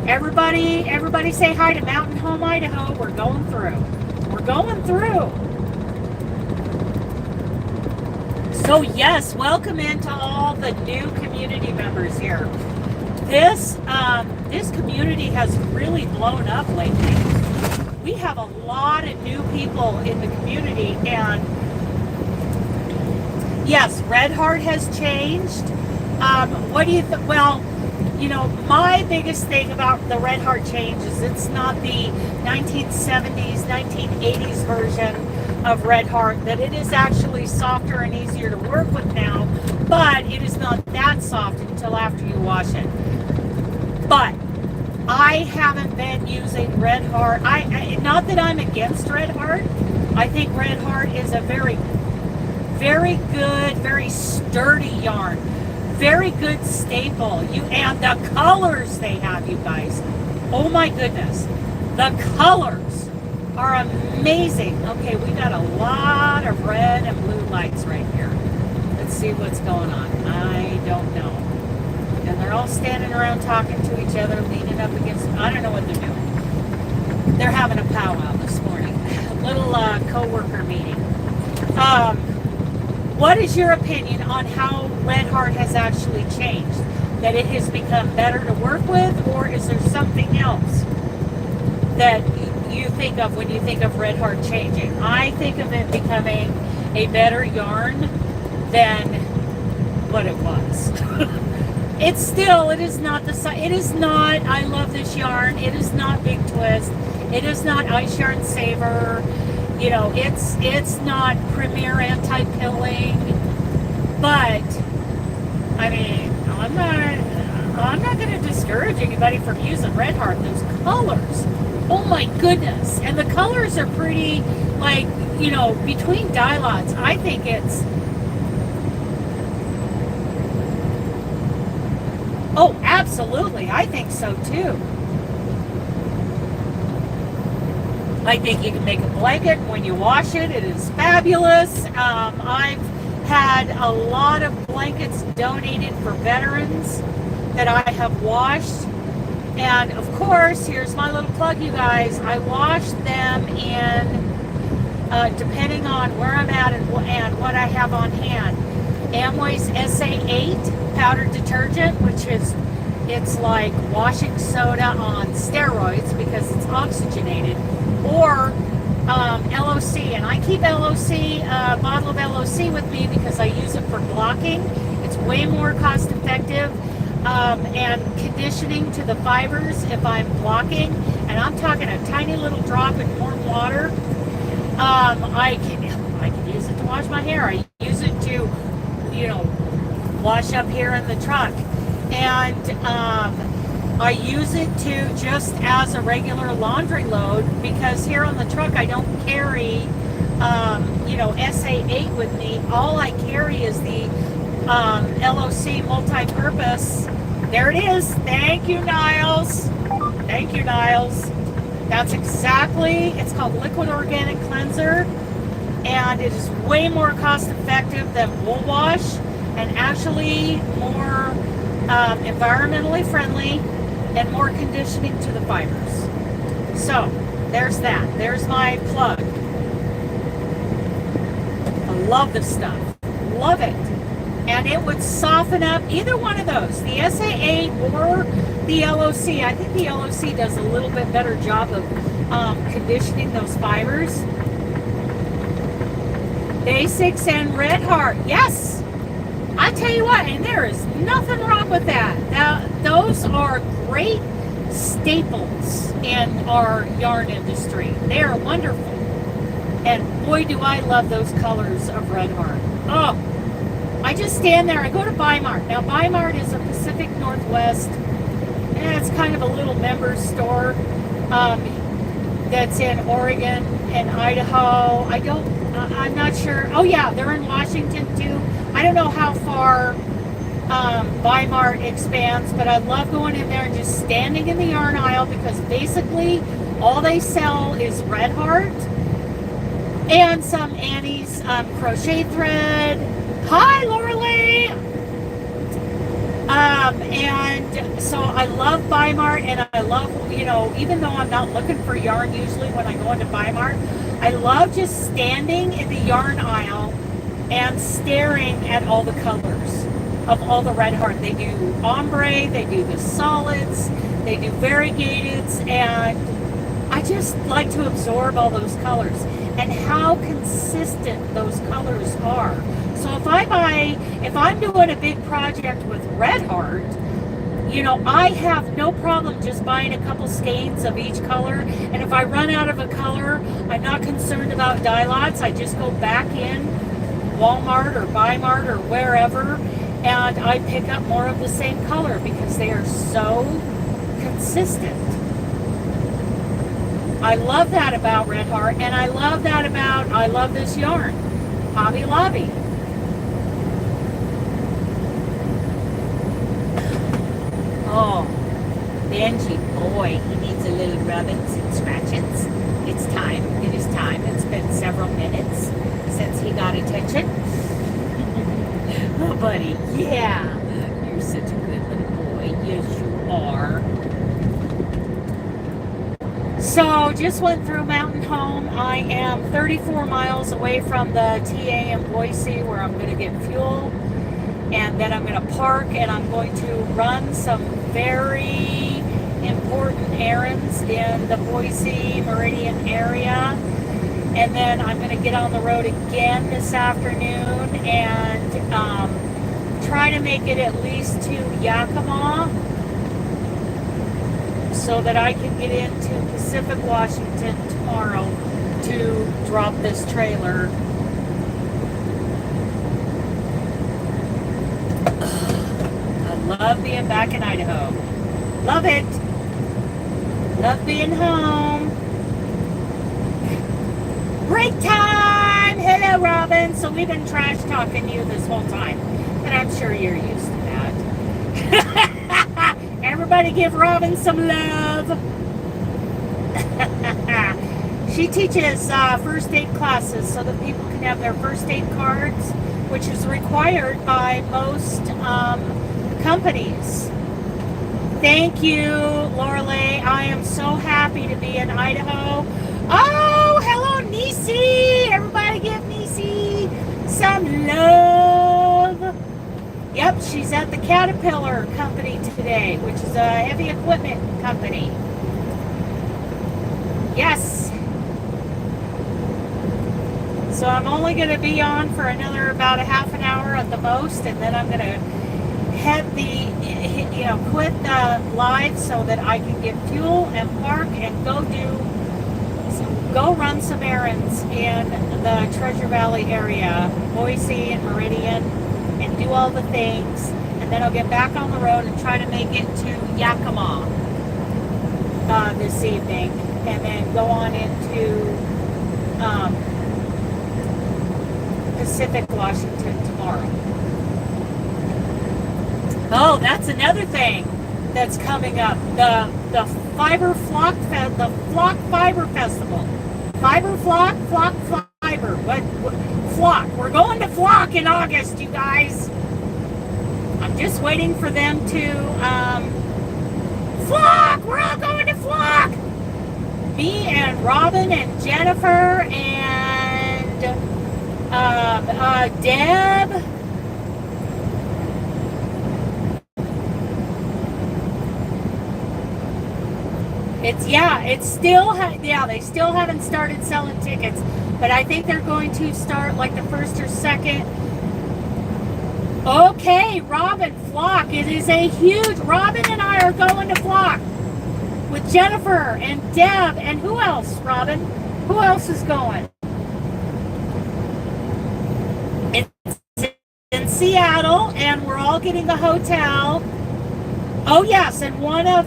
Everybody say hi to Mountain Home, Idaho. We're going through. We're going through. So yes, welcome into all the new community members here. This community has really blown up lately. We have a lot of new people in the community, and yes, Red Heart has changed. What do you think? Well, you know, my biggest thing about the Red Heart change is it's not the 1970s, 1980s version of Red Heart, that it is actually softer and easier to work with now, but it is not that soft until after you wash it. But I haven't been using Red Heart. Not that I'm against Red Heart. I think Red Heart is a very, very good, very sturdy yarn. Very good staple. And the colors they have, you guys. Oh my goodness. The colors are amazing. Okay, we got a lot of red and blue lights right here. Let's see what's going on. I don't know. And they're all standing around talking to each other, leaning up against, I don't know what they're doing. They're having a powwow this morning. A little co-worker meeting. What is your opinion on how Red Heart has actually changed? That it has become better to work with, or is there something else that you think of when you think of Red Heart changing? I think of it becoming a better yarn than what it was. It is not I love this yarn. It is not Big Twist. It is not Ice Yarn Saver. You know, it's not Premier Anti-Pilling. But, I mean, I'm not going to discourage anybody from using Red Heart. Those colors, oh my goodness. And the colors are pretty, like, you know, between dye lots, I think it's, oh, absolutely. I think so too. I think you can make a blanket when you wash it. It is fabulous. I've had a lot of blankets donated for veterans that I have washed. And of course, here's my little plug, you guys. I wash them in, depending on where I'm at and what I have on hand. Amway's SA8 powdered detergent, which is, it's like washing soda on steroids because it's oxygenated, or L.O.C. And I keep L.O.C., a bottle of L.O.C. with me because I use it for blocking. It's way more cost effective and conditioning to the fibers if I'm blocking. And I'm talking a tiny little drop in warm water. I can use it to wash my hair. I use it to, you know, wash up here in the truck. And I use it to just as a regular laundry load because here on the truck I don't carry, you know, SA8 with me. All I carry is the L.O.C. Multipurpose. There it is. Thank you, Niles. Thank you, Niles. That's exactly, it's called Liquid Organic Cleanser, and it is way more cost effective than wool wash and actually more environmentally friendly and more conditioning to the fibers. So there's that. There's my plug. I love this stuff. Love it. And it would soften up either one of those, the SA8 or the L.O.C. I think the L.O.C. does a little bit better job of conditioning those fibers. Basics and Red Heart. Yes! I tell you what, and there is nothing wrong with that. Now, those are great staples in our yarn industry. They are wonderful. And boy, do I love those colors of Red Heart. Oh, I just stand there. I go to Bi-Mart. Now, Bi-Mart is a Pacific Northwest, and it's kind of a little member store that's in Oregon and Idaho. I'm not sure. Oh, yeah, they're in Washington, too. I don't know how far Bi-Mart expands, but I love going in there and just standing in the yarn aisle because basically all they sell is Red Heart and some Annie's crochet thread. Hi, Laura Lee! And so I love Bi-Mart, and I love, you know, even though I'm not looking for yarn usually when I go into Bi-Mart, I love just standing in the yarn aisle and staring at all the colors of all the Red Heart. They do ombre, they do the solids, they do variegateds, and I just like to absorb all those colors and how consistent those colors are. So if I'm doing a big project with Red Heart, you know, I have no problem just buying a couple skeins of each color. And if I run out of a color, I'm not concerned about dye lots. I just go back in Walmart or Bi-Mart or wherever, and I pick up more of the same color because they are so consistent. I love that about Red Heart, and I love this yarn, Hobby Lobby. Oh, Benji, boy. He needs a little rubbings and scratchings. It's time. It is time. It's been several minutes since he got attention. Oh, buddy. Yeah. You're such a good little boy. Yes, you are. So, just went through Mountain Home. I am 34 miles away from the TA in Boise where I'm going to get fuel. And then I'm going to park and I'm going to run some very important errands in the Boise Meridian area. And then I'm going to get on the road again this afternoon and try to make it at least to Yakima so that I can get into Pacific, Washington tomorrow to drop this trailer. I love being back in Idaho. Love it. Love being home. Break time! Hello, Robin. So we've been trash talking you this whole time. And I'm sure you're used to that. Everybody give Robin some love. She teaches first aid classes so that people can have their first aid cards, which is required by most companies. Thank you, Lorelei. I am so happy to be in Idaho. Oh, hello, Nisi. Everybody give Nisi some love. Yep, she's at the Caterpillar company today, which is a heavy equipment company. Yes. So I'm only going to be on for another about a half an hour at the most, and then I'm going to quit the live so that I can get fuel and park and go run some errands in the Treasure Valley area, Boise and Meridian, and do all the things. And then I'll get back on the road and try to make it to Yakima this evening, and then go on into Pacific, Washington tomorrow. Oh, that's another thing that's coming up. The Flock Fiber Festival. Flock Fiber. What Flock? We're going to Flock in August, you guys. I'm just waiting for them to Flock. We're all going to Flock. Me and Robin and Jennifer and Deb. They still haven't started selling tickets, but I think they're going to start like the first or second. Okay, Robin, Flock. It is a huge, Robin and I are going to Flock with Jennifer and Deb, and who else, Robin? Who else is going? It's in Seattle, and we're all getting a hotel. Oh yes, and one of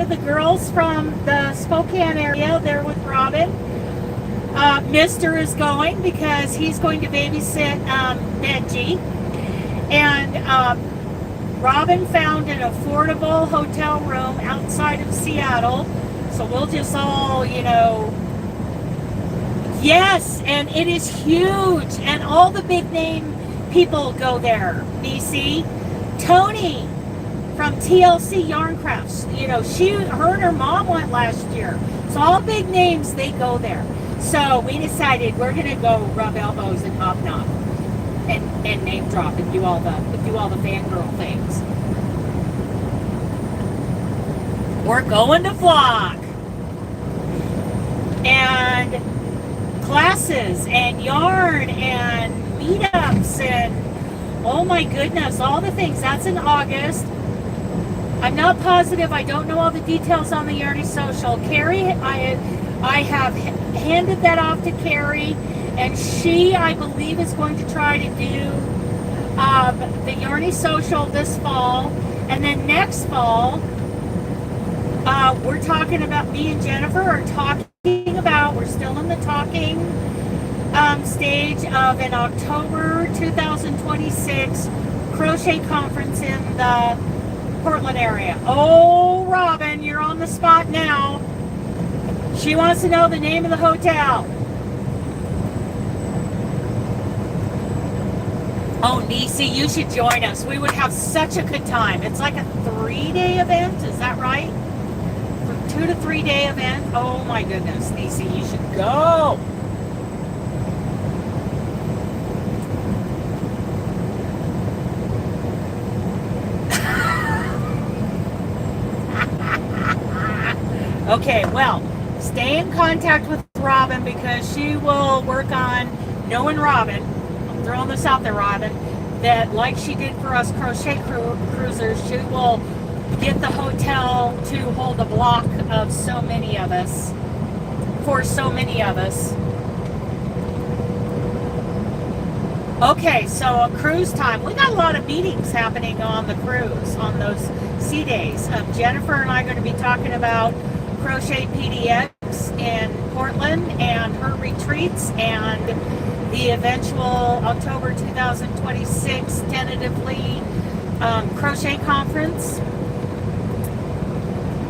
the girls from the Spokane area there with Robin, Mister is going because he's going to babysit Benji, and Robin found an affordable hotel room outside of Seattle, so we'll just all, yes, and it is huge, and all the big name people go there. BC, Tony from TLC Yarn Crafts, her and her mom went last year. So all big names, they go there. So we decided we're gonna go rub elbows and hobnob and name drop and do all the fangirl things. We're going to Flock. And classes and yarn and meetups and oh my goodness, all the things. That's in August. I'm not positive. I don't know all the details on the Yarny Social. Carrie, I have handed that off to Carrie, and she, I believe, is going to try to do the Yarny Social this fall, and then next fall, we're talking about, me and Jennifer are talking about, we're still in the talking stage of an October 2026 crochet conference in the Portland area. Oh, Robin, you're on the spot now. She wants to know the name of the hotel. Oh, Nisi, you should join us. We would have such a good time. It's like a 3-day event. Is that right? 2 to 3 day event. Oh my goodness, Nisi, you should go. Okay, well, stay in contact with Robin because she will work on knowing Robin. I'm throwing this out there, Robin, that like she did for us crochet cruisers, she will get the hotel to hold a block of so many of us, for so many of us. Okay, so a cruise time. We got a lot of meetings happening on the cruise, on those sea days. Jennifer and I are going to be talking about Crochet PDX in Portland and her retreats and the eventual October 2026 tentatively crochet conference.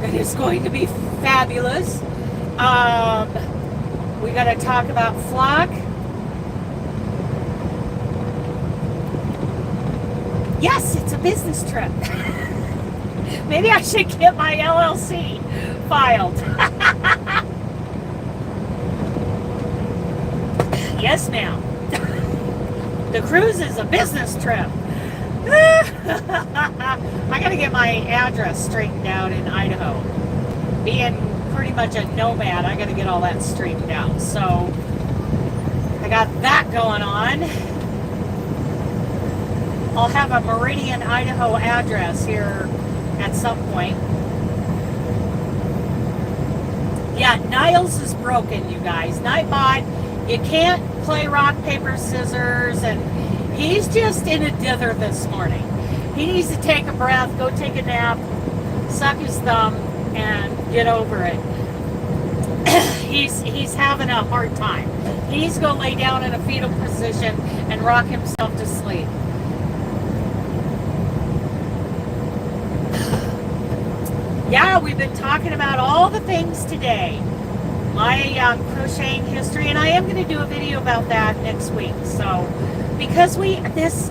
It is going to be fabulous. We got to talk about flock. Yes, it's a business trip. Maybe I should get my LLC filed. Yes, ma'am. The cruise is a business trip. I gotta get my address straightened out in Idaho. Being pretty much a nomad, I gotta get all that straightened out. So I got that going on. I'll have a Meridian, Idaho address here at some point. Yeah, Niles is broken, you guys. Nightbot, you can't play rock, paper, scissors, and he's just in a dither this morning. He needs to take a breath, go take a nap, suck his thumb, and get over it. He's having a hard time. He needs to go lay down in a fetal position and rock himself to sleep. Yeah, we've been talking about all the things today. My crocheting history, and I am going to do a video about that next week. So, because this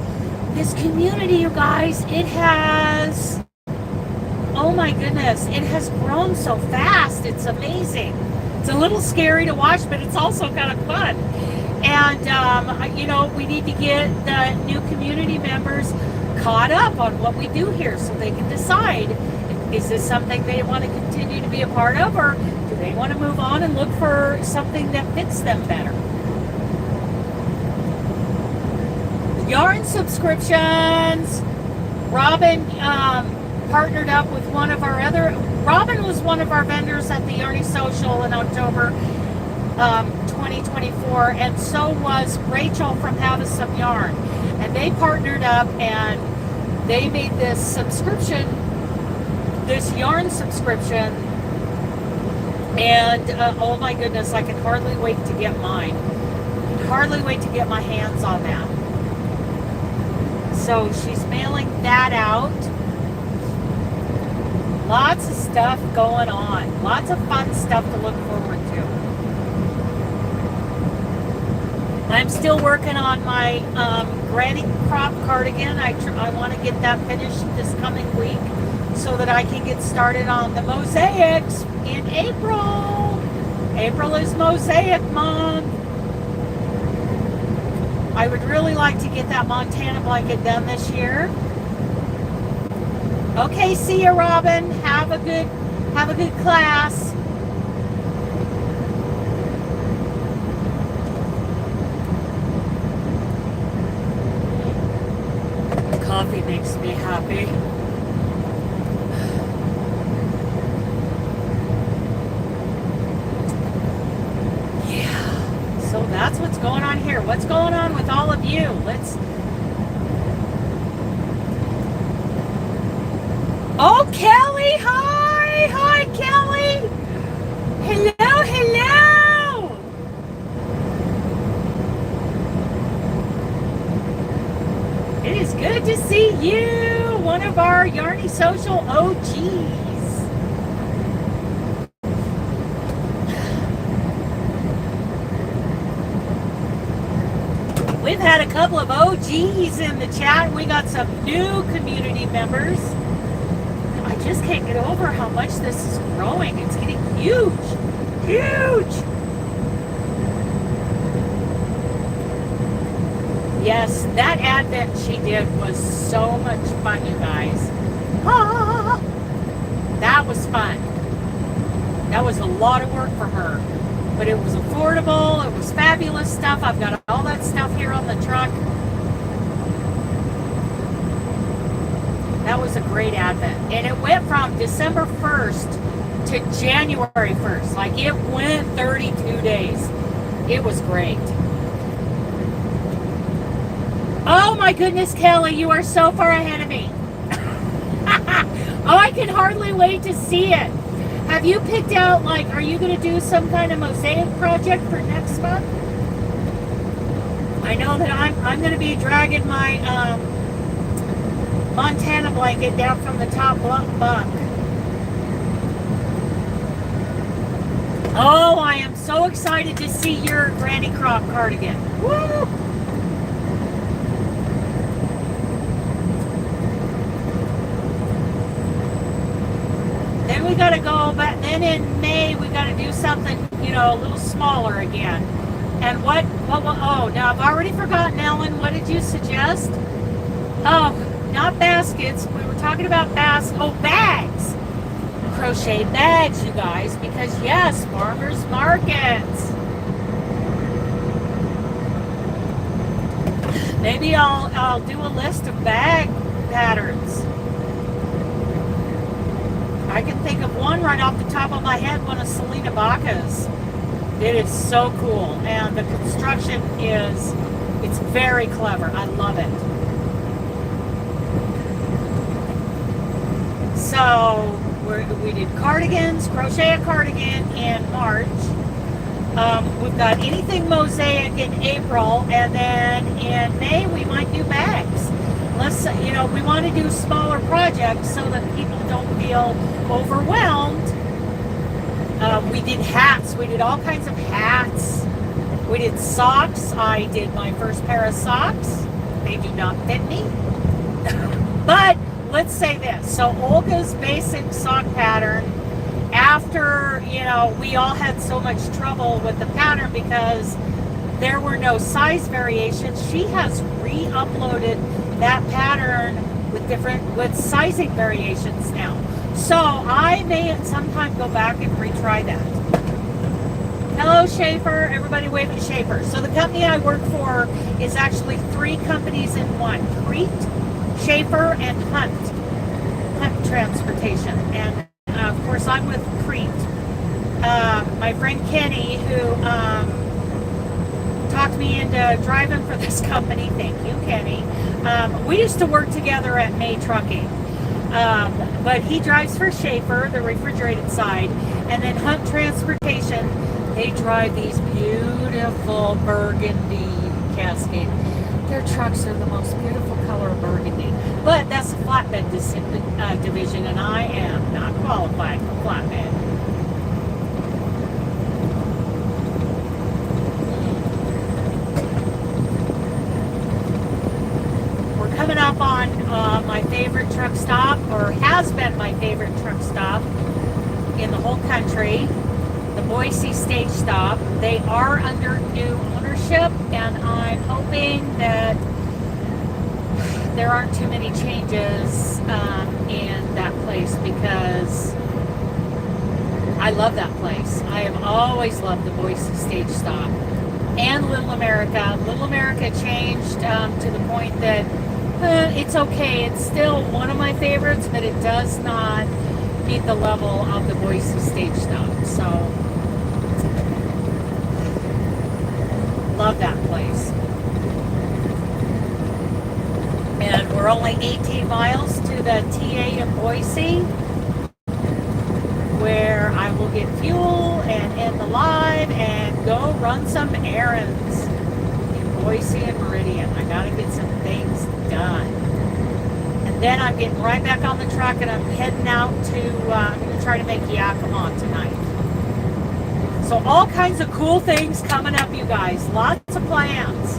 community, you guys, it has, oh my goodness, it has grown so fast. It's amazing. It's a little scary to watch, but it's also kind of fun. And, you know, we need to get the new community members caught up on what we do here so they can decide, is this something they want to continue to be a part of, or do they want to move on and look for something that fits them better? Yarn subscriptions. Robin partnered up with one of our other, Robin was one of our vendors at the Yarny Social in October 2024, and so was Rachel from Have Us Some Yarn. And they partnered up and they made this subscription, this yarn subscription, and oh my goodness, I can hardly wait to get mine. I can hardly wait to get my hands on that. So she's mailing that out. Lots of stuff going on. Lots of fun stuff to look forward to. I'm still working on my granny crop cardigan. I want to get that finished this coming week so that I can get started on the mosaics in April. April is mosaic month. I would really like to get that Montana blanket done this year. Okay, see ya, Robin. Have a good class. Coffee makes me happy. Yeah. So that's what's going on here. What's going on with all of you? Oh, Kelly, hi! Hi, Kelly! Hello, hello! It is good to see you, one of our Yarny Social OGs. We've had a couple of OGs in the chat. We got some new community members. I just can't get over how much this is growing. It's getting huge. Huge! Yes, that advent she did was so much fun, you guys. Ah, that was fun. That was a lot of work for her. But it was affordable. It was fabulous stuff. I've got all that stuff here on the truck. That was a great advent. And it went from December 1st to January 1st. Like, it went 32 days. It was great. Oh my goodness, Kelly, you are so far ahead of me. Oh, I can hardly wait to see it. Have you picked out, like, are you going to do some kind of mosaic project for next month? I know that I'm going to be dragging my Montana blanket down from the top bunk. Oh, I am so excited to see your Granny Crop cardigan. Woo! Then we got to go back. Then in May, we got to do something, you know, a little smaller again. And what, oh, now I've already forgotten, Ellen. What did you suggest? Oh, not baskets. We were talking about bags. Crochet bags, you guys. Because, yes, farmers markets. Maybe I'll do a list of bag patterns. I can think of one right off the top of my head, one of Selena Baca's. It is so cool, and the construction it's very clever. I love it. So we did cardigans, crochet a cardigan in March. We've got anything mosaic in April, and then in May we might do bags. You know, we want to do smaller projects so that people don't feel overwhelmed. We did hats. We did all kinds of hats. We did socks. I did my first pair of socks. They do not fit me. But let's say this. So Olga's basic sock pattern, after, you know, we all had so much trouble with the pattern because there were no size variations, she has re-uploaded that pattern with sizing variations now. So I may at some time go back and retry that. Hello, Schaefer. Everybody wave at Schaefer. So the company I work for is actually 3 companies in one. Crete, Schaefer, and Hunt Transportation. And of course I'm with Crete. My friend Kenny, who talked me into driving for this company. Thank you, Kenny. We used to work together at May Trucking. But he drives for Schaefer, the refrigerated side, and then Hunt Transportation, they drive these beautiful burgundy Cascade. Their trucks are the most beautiful color of burgundy. But that's a flatbed division, and I am not qualified for flatbed. Coming up on my favorite truck stop, or has been my favorite truck stop in the whole country, the Boise stage stop. They are under new ownership, and I'm hoping that there aren't too many changes in that place, because I love that place. I have always loved the Boise stage stop and Little America. Little America changed to the point that it's okay. It's still one of my favorites, but it does not meet the level of the Boise stage stop. So, love that place. And we're only 18 miles to the TA in Boise, where I will get fuel and end the live and go run some errands in Boise and Meridian. I gotta get some things done. And Then I'm getting right back on the truck and I'm heading out to, I'm going to try to make Yakima tonight. So all kinds of cool things coming up, you guys. Lots of plans.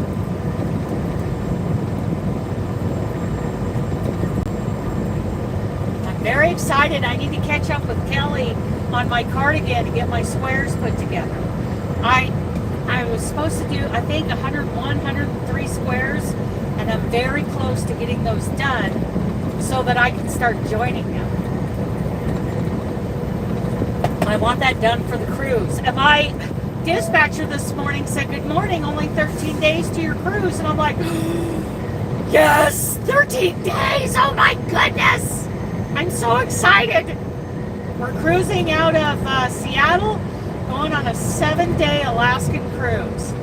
I'm very excited. I need to catch up with Kelly on my cardigan to get my squares put together. I was supposed to do, I think, 101, 103 squares, and I'm very close to getting those done so that I can start joining them. I want that done for the cruise. And my dispatcher this morning said, good morning, only 13 days to your cruise. And I'm like, yes, 13 days, oh my goodness. I'm so excited. We're cruising out of Seattle, going on a 7-day Alaskan cruise.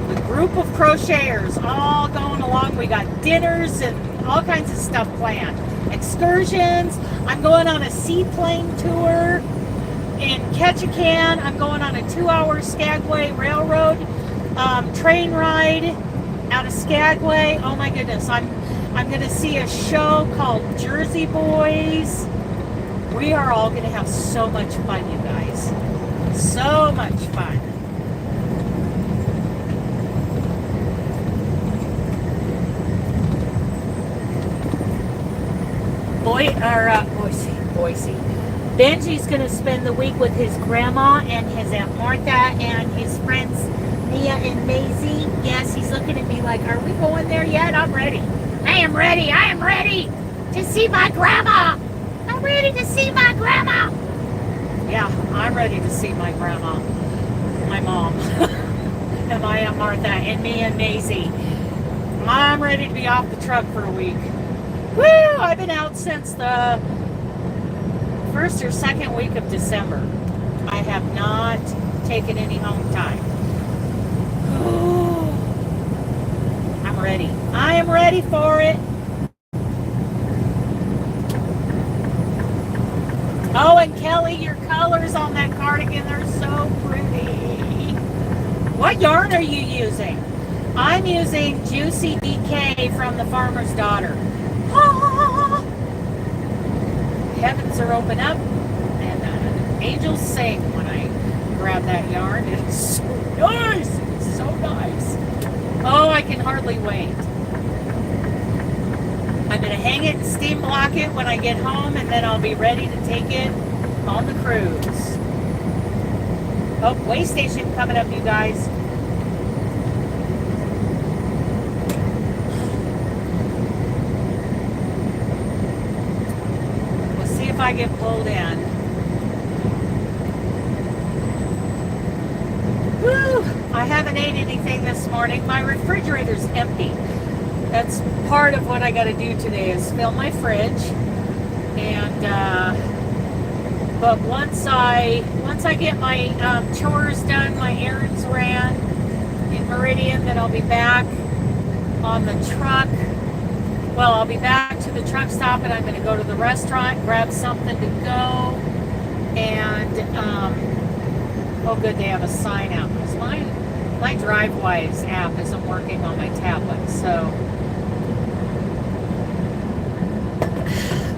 The group of crocheters all going along. We got dinners and all kinds of stuff planned. Excursions. I'm going on a seaplane tour in Ketchikan. I'm going on a 2-hour Skagway Railroad train ride out of Skagway. Oh my goodness. I'm going to see a show called Jersey Boys. We are all going to have so much fun, you guys. So much fun. Boise. Benji's going to spend the week with his grandma and his Aunt Martha and his friends Mia and Maisie. Yes, he's looking at me like, are we going there yet? I'm ready. I am ready. I am ready to see my grandma. I'm ready to see my grandma. Yeah, I'm ready to see my grandma. My mom. And my Aunt Martha and Mia and Maisie. I'm ready to be off the truck for a week. Woo! I've been out since the first or second week of December. I have not taken any home time. I'm ready. I am ready for it. Oh, and Kelly, your colors on that cardigan are so pretty. What yarn are you using? I'm using Juicy DK from The Farmer's Daughter. Ah! Heavens are open up, and angels sing when I grab that yarn. It's so nice. It's so nice. Oh, I can hardly wait. I'm going to hang it and steam block it when I get home, and then I'll be ready to take it on the cruise. Oh, way station coming up, you guys. We'll see if I get pulled in. Woo! I haven't ate anything this morning. My refrigerator's empty. That's part of what I got to do today is fill my fridge, and but once I get my chores done, my errands ran in Meridian, then I'll be back on the truck. Well, I'll be back to the truck stop, and I'm going to go to the restaurant, grab something to go, and oh, good, they have a sign out because my Drivewise app isn't working on my tablet, so.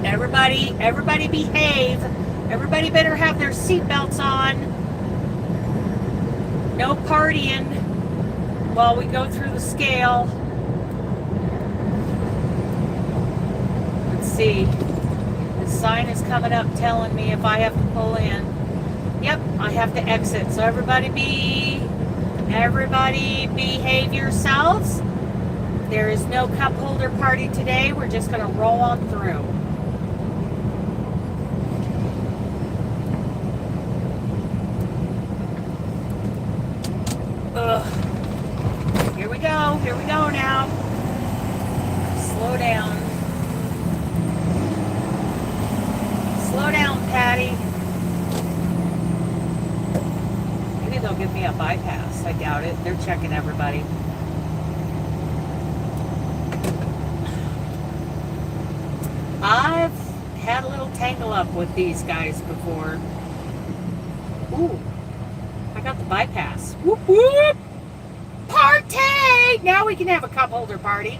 Everybody behave. Everybody better have their seatbelts on. No partying while we go through the scale. Let's see. The sign is coming up telling me if I have to pull in. Yep, I have to exit. So everybody behave yourselves. There is no cup holder party today. We're just going to roll on through. Here we go now. Slow down. Slow down, Patty. Maybe they'll give me a bypass. I doubt it. They're checking everybody. I've had a little tangle up with these guys before. Ooh, I got the bypass. Whoop, whoop. Party! Now we can have a cup holder party.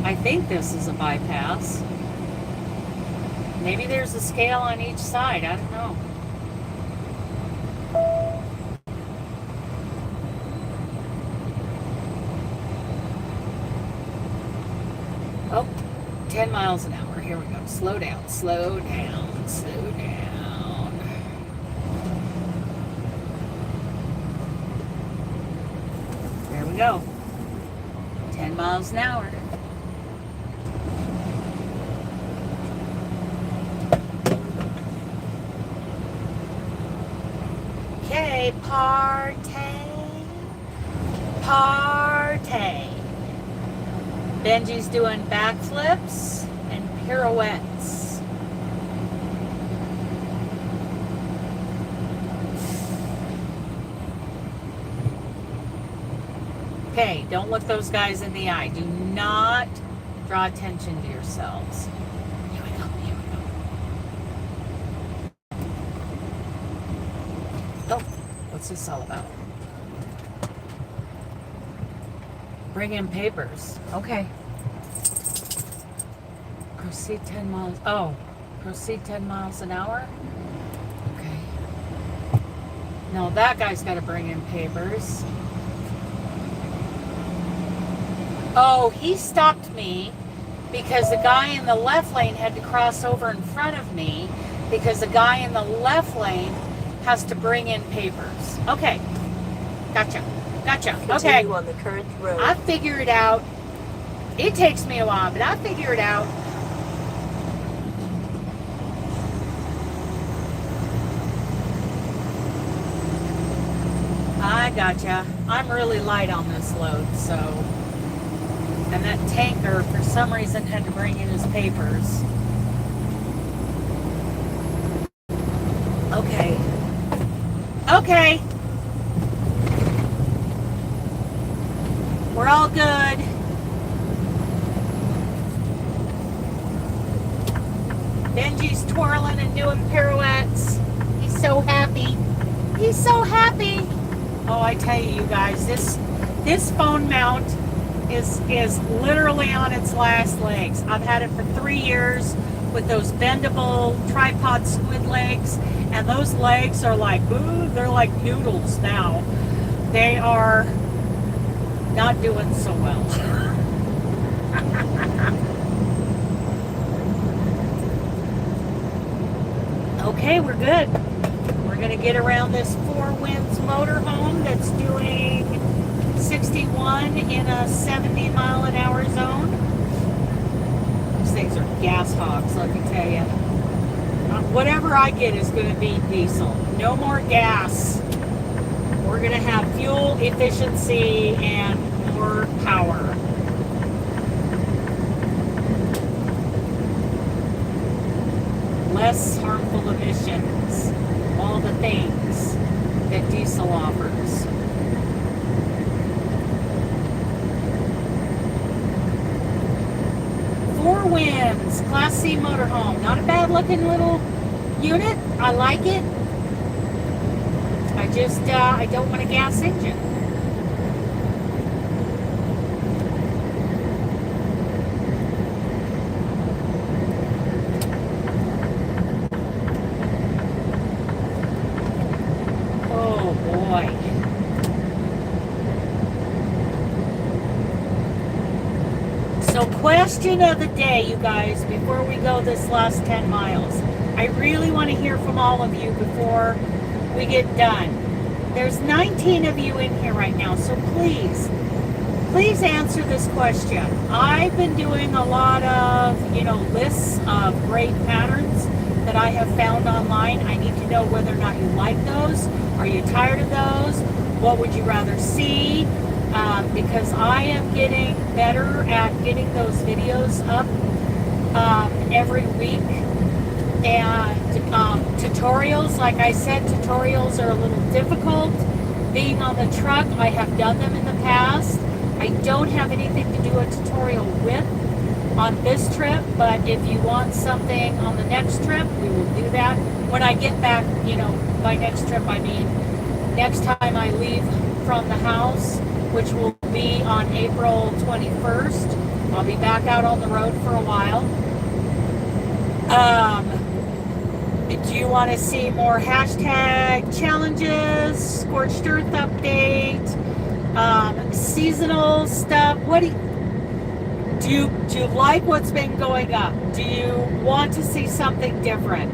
I think this is a bypass. Maybe there's a scale on each side. I don't know. Oh, 10 miles an hour. Here we go. Slow down, slow down, slow down. There we go. 10 miles an hour. Okay, partay. Partay. Benji's doing backflips and pirouettes. Okay, don't look those guys in the eye. Do not draw attention to yourselves. Here we go, here we go. Oh, what's this all about? Bring in papers. Okay. Proceed 10 miles. Oh, proceed 10 miles an hour? Okay. No, that guy's got to bring in papers. Oh, he stopped me because the guy in the left lane had to cross over in front of me because the guy in the left lane has to bring in papers. Okay. Gotcha. Gotcha. Continue Okay. on the current road. I figure it out. It takes me a while, but I figure it out. I gotcha. I'm really light on this load, so. And that tanker, for some reason, had to bring in his papers. Okay. Okay. We're all good. Benji's twirling and doing pirouettes. He's so happy. He's so happy. Oh, I tell you, you guys, this phone mount is literally on its last legs. I've had it for 3 years with those bendable tripod squid legs, and those legs are like, ooh, they're like noodles now. They are not doing so well. Okay, we're good. We're gonna get around this Four Winds motorhome that's doing 61 in a 70 mile an hour zone. These things are gas hogs, let me tell you. Whatever I get is gonna be diesel. No more gas. We're going to have fuel efficiency and more power. Less harmful emissions. All the things that diesel offers. Four Winds, Class C motorhome. Not a bad looking little unit. I like it. I don't want a gas engine. Oh boy. So question of the day, you guys, before we go this last 10 miles. I really want to hear from all of you before we get done. There's 19 of you in here right now, so please answer this question. I've been doing a lot of, lists of great patterns that I have found online. I need to know whether or not you like those. Are you tired of those? What would you rather see? Because I am getting better at getting those videos up every week. And tutorials, like I said, tutorials are a little difficult. Being on the truck, I have done them in the past. I don't have anything to do a tutorial with on this trip, but if you want something on the next trip, we will do that. When I get back, by next trip, I mean next time I leave from the house, which will be on April 21st. I'll be back out on the road for a while. Do you want to see more hashtag challenges, scorched earth update, seasonal stuff? What do you like what's been going up? Do you want to see something different?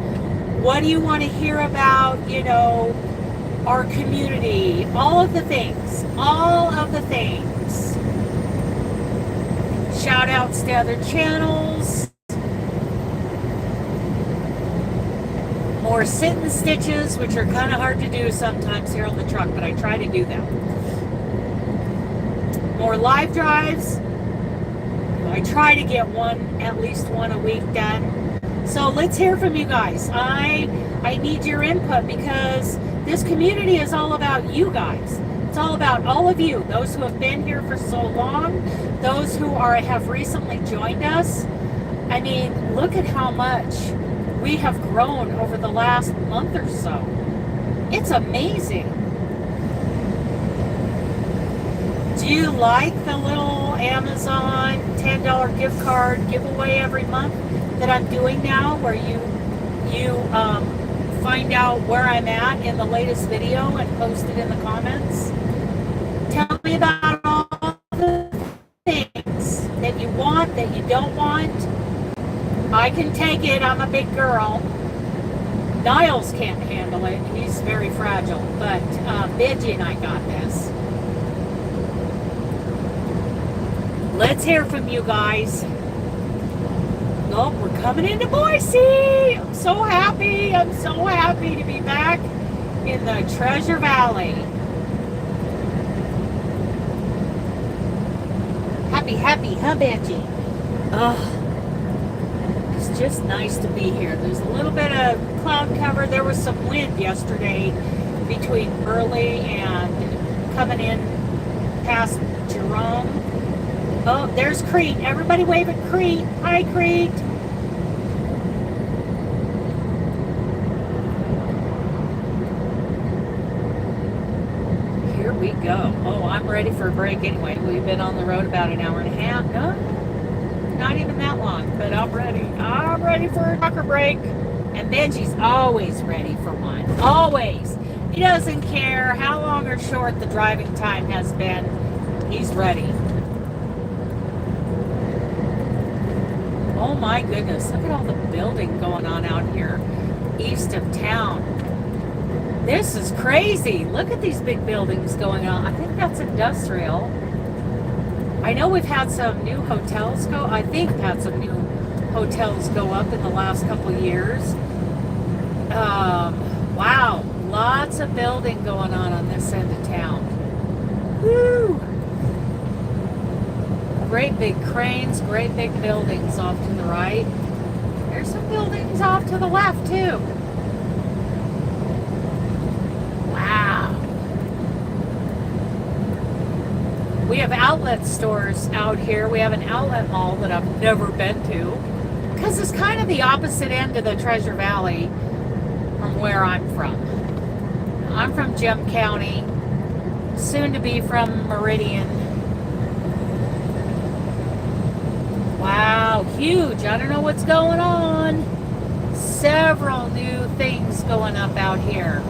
What do you want to hear about, you know, our community? All of the things. All of the things. Shout outs to other channels. More sit and stitches, which are kind of hard to do sometimes here on the truck, but I try to do them. More live drives. I try to get at least one a week done. So let's hear from you guys. I need your input because this community is all about you guys. It's all about all of you, those who have been here for so long, those who have recently joined us. I mean, look at how much we have grown over the last month or so. It's amazing. Do you like the little Amazon $10 gift card giveaway every month that I'm doing now, where you find out where I'm at in the latest video and post it in the comments? Tell me about all the things that you want, that you don't want. I can take it. I'm a big girl. Niles can't handle it. He's very fragile. But Benji and I got this. Let's hear from you guys. Oh, we're coming into Boise. I'm so happy. I'm so happy to be back in the Treasure Valley. Happy, huh, Benji? Oh. It's just nice to be here. There's a little bit of cloud cover. There was some wind yesterday between Burley and coming in past Jerome. Oh, there's Crete. Everybody wave at Crete. Hi, Crete. Here we go. Oh, I'm ready for a break anyway. We've been on the road about an hour and a half. No, not even that long, but I'm ready. I'm ready for a trucker break. And Benji's always ready for one. Always. He doesn't care how long or short the driving time has been. He's ready. Oh my goodness, look at all the building going on out here east of town. This is crazy. Look at these big buildings going on. I think that's industrial. I know we've had some new hotels go. I think we've had some new hotels go up in the last couple of years. Wow, lots of building going on this end of town. Woo! Great big cranes, great big buildings off to the right. There's some buildings off to the left too. Wow. We have outlet stores out here. We have an outlet mall that I've never been to because it's kind of the opposite end of the Treasure Valley from where I'm from. I'm from Gem County, soon to be from Meridian. Wow, huge. I don't know what's going on. Several new things going up out here.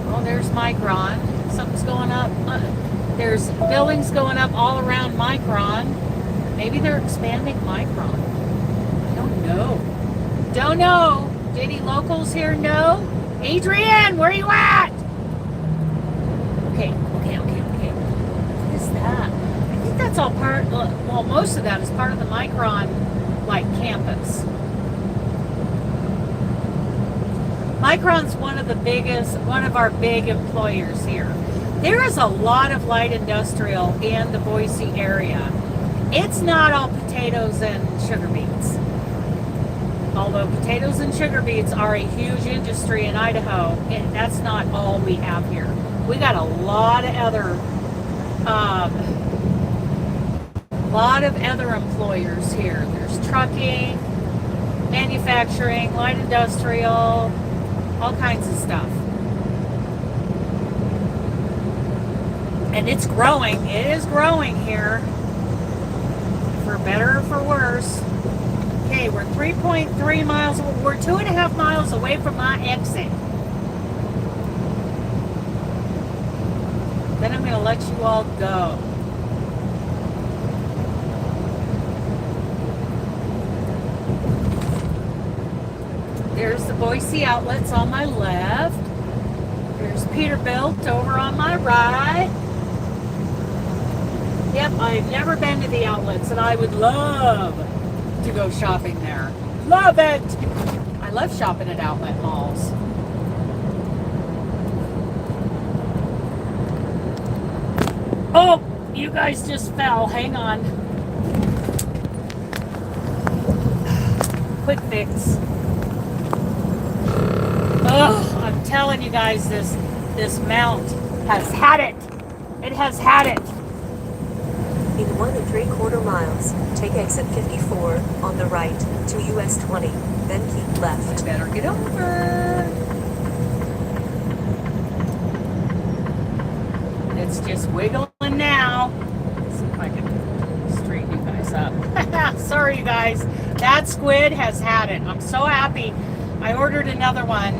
Oh, there's Micron. Something's going up. There's buildings going up all around Micron. Maybe they're expanding Micron. I don't know. Don't know. Any locals here know? Adrian, where are you at? Okay. What is that? I think that's all part, well, most of that is part of the Micron, like, campus. Micron's one of our big employers here. There is a lot of light industrial in the Boise area. It's not all potatoes and sugar beets. Although potatoes and sugar beets are a huge industry in Idaho, and that's not all we have here. We got a lot of other employers here. There's trucking, manufacturing, light industrial, all kinds of stuff. And it's growing. It is growing here. for better or for worse. Okay, we're 3.3 miles. We're 2.5 miles away from my exit. Then I'm going to let you all go. There's the Boise outlets on my left. There's Peterbilt over on my right. Yep, I've never been to the outlets, and I would love to go shopping there. Love it! I love shopping at outlet malls. Oh, you guys just fell. Hang on. Quick fix. Oh, I'm telling you guys, this mount has had it. It has had it. In 1 3/4 miles, take exit 54 on the right to US 20, then keep left. Better get over. It's just wiggling now. Let's see if I can straighten you guys up. Sorry, you guys. That squid has had it. I'm so happy. I ordered another one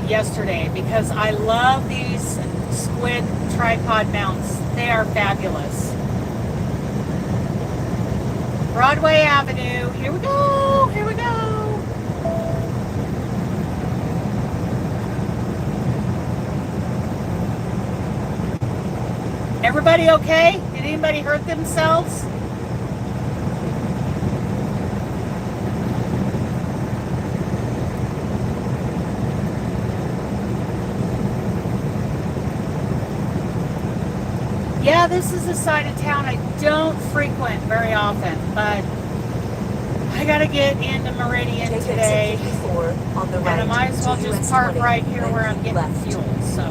yesterday because I love these squid tripod mounts. They are fabulous. Broadway Avenue. Here we go. Here we go. Everybody okay? Did anybody hurt themselves? Yeah, this is a side of town I don't frequent very often, but I gotta get into Meridian Take today. exit 54 on the right And I might as well to just US park 20, right here then where I'm keep getting left. fuel, so.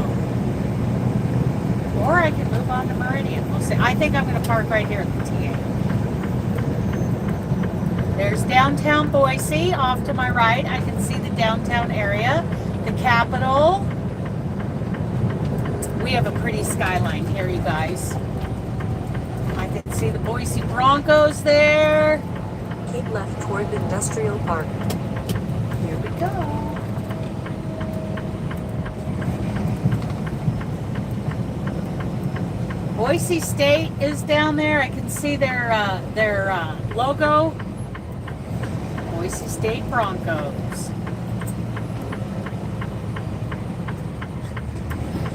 Or I can move on to Meridian. We'll see. I think I'm gonna park right here at the TA. There's downtown Boise off to my right. I can see the downtown area, the Capitol. We have a pretty skyline here, you guys. I can see the Boise Broncos there. Keep left toward the Industrial Park. Here we go. Boise State is down there. I can see their logo. Boise State Broncos.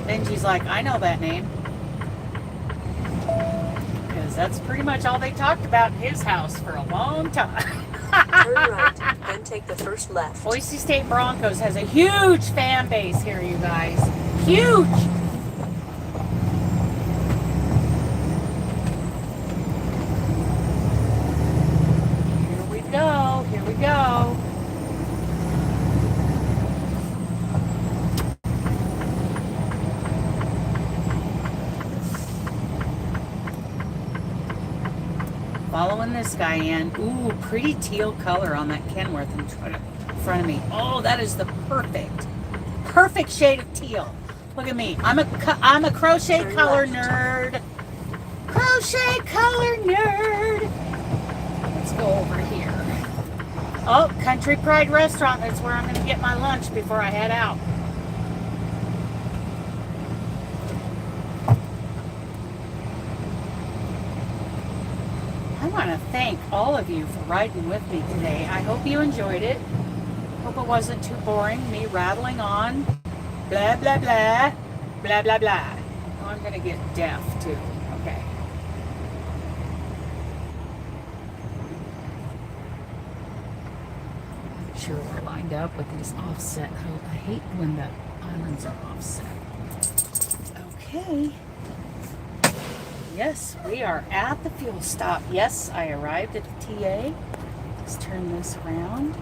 Benji's like, I know that name. Because that's pretty much all they talked about in his house for a long time. Turn right, then take the first left. Boise State Broncos has a huge fan base here, you guys. Huge! Here we go. Here we go. Following this guy in. Ooh, pretty teal color on that Kenworth in front of me. Oh, that is the perfect shade of teal. Look at me. I'm a crochet color nerd. Crochet color nerd. Let's go over here. Oh, Country Pride Restaurant. That's where I'm going to get my lunch before I head out. I want to thank all of you for riding with me today. I hope you enjoyed it. Hope it wasn't too boring, me rattling on. Blah, blah, blah. Blah, blah, blah. Oh, I'm going to get deaf, too. Okay. Make sure we're lined up with these offset. I hate when the islands are offset. Okay. Yes, we are at the fuel stop. Yes, I arrived at the TA. Let's turn this around.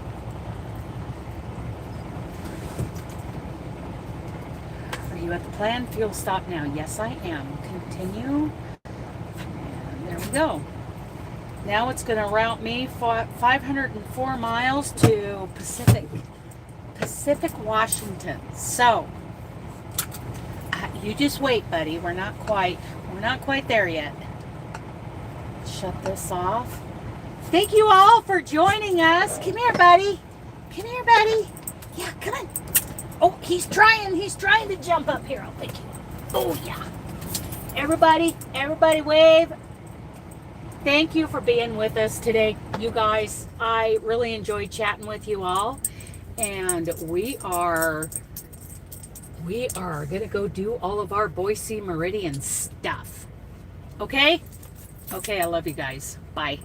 Are you at the planned fuel stop now? Yes, I am. Continue. And there we go. Now it's going to route me 504 miles to Pacific, Washington. So, you just wait, buddy. We're not quite there yet. Shut this off. Thank you all for joining us. Come here, buddy. Come here, buddy. Yeah, come on. Oh, he's trying to jump up here. Oh, thank you. Oh, yeah. Everybody wave. Thank you for being with us today, you guys. I really enjoyed chatting with you all. And we are going to go do all of our Boise Meridian stuff. Okay? Okay, I love you guys. Bye.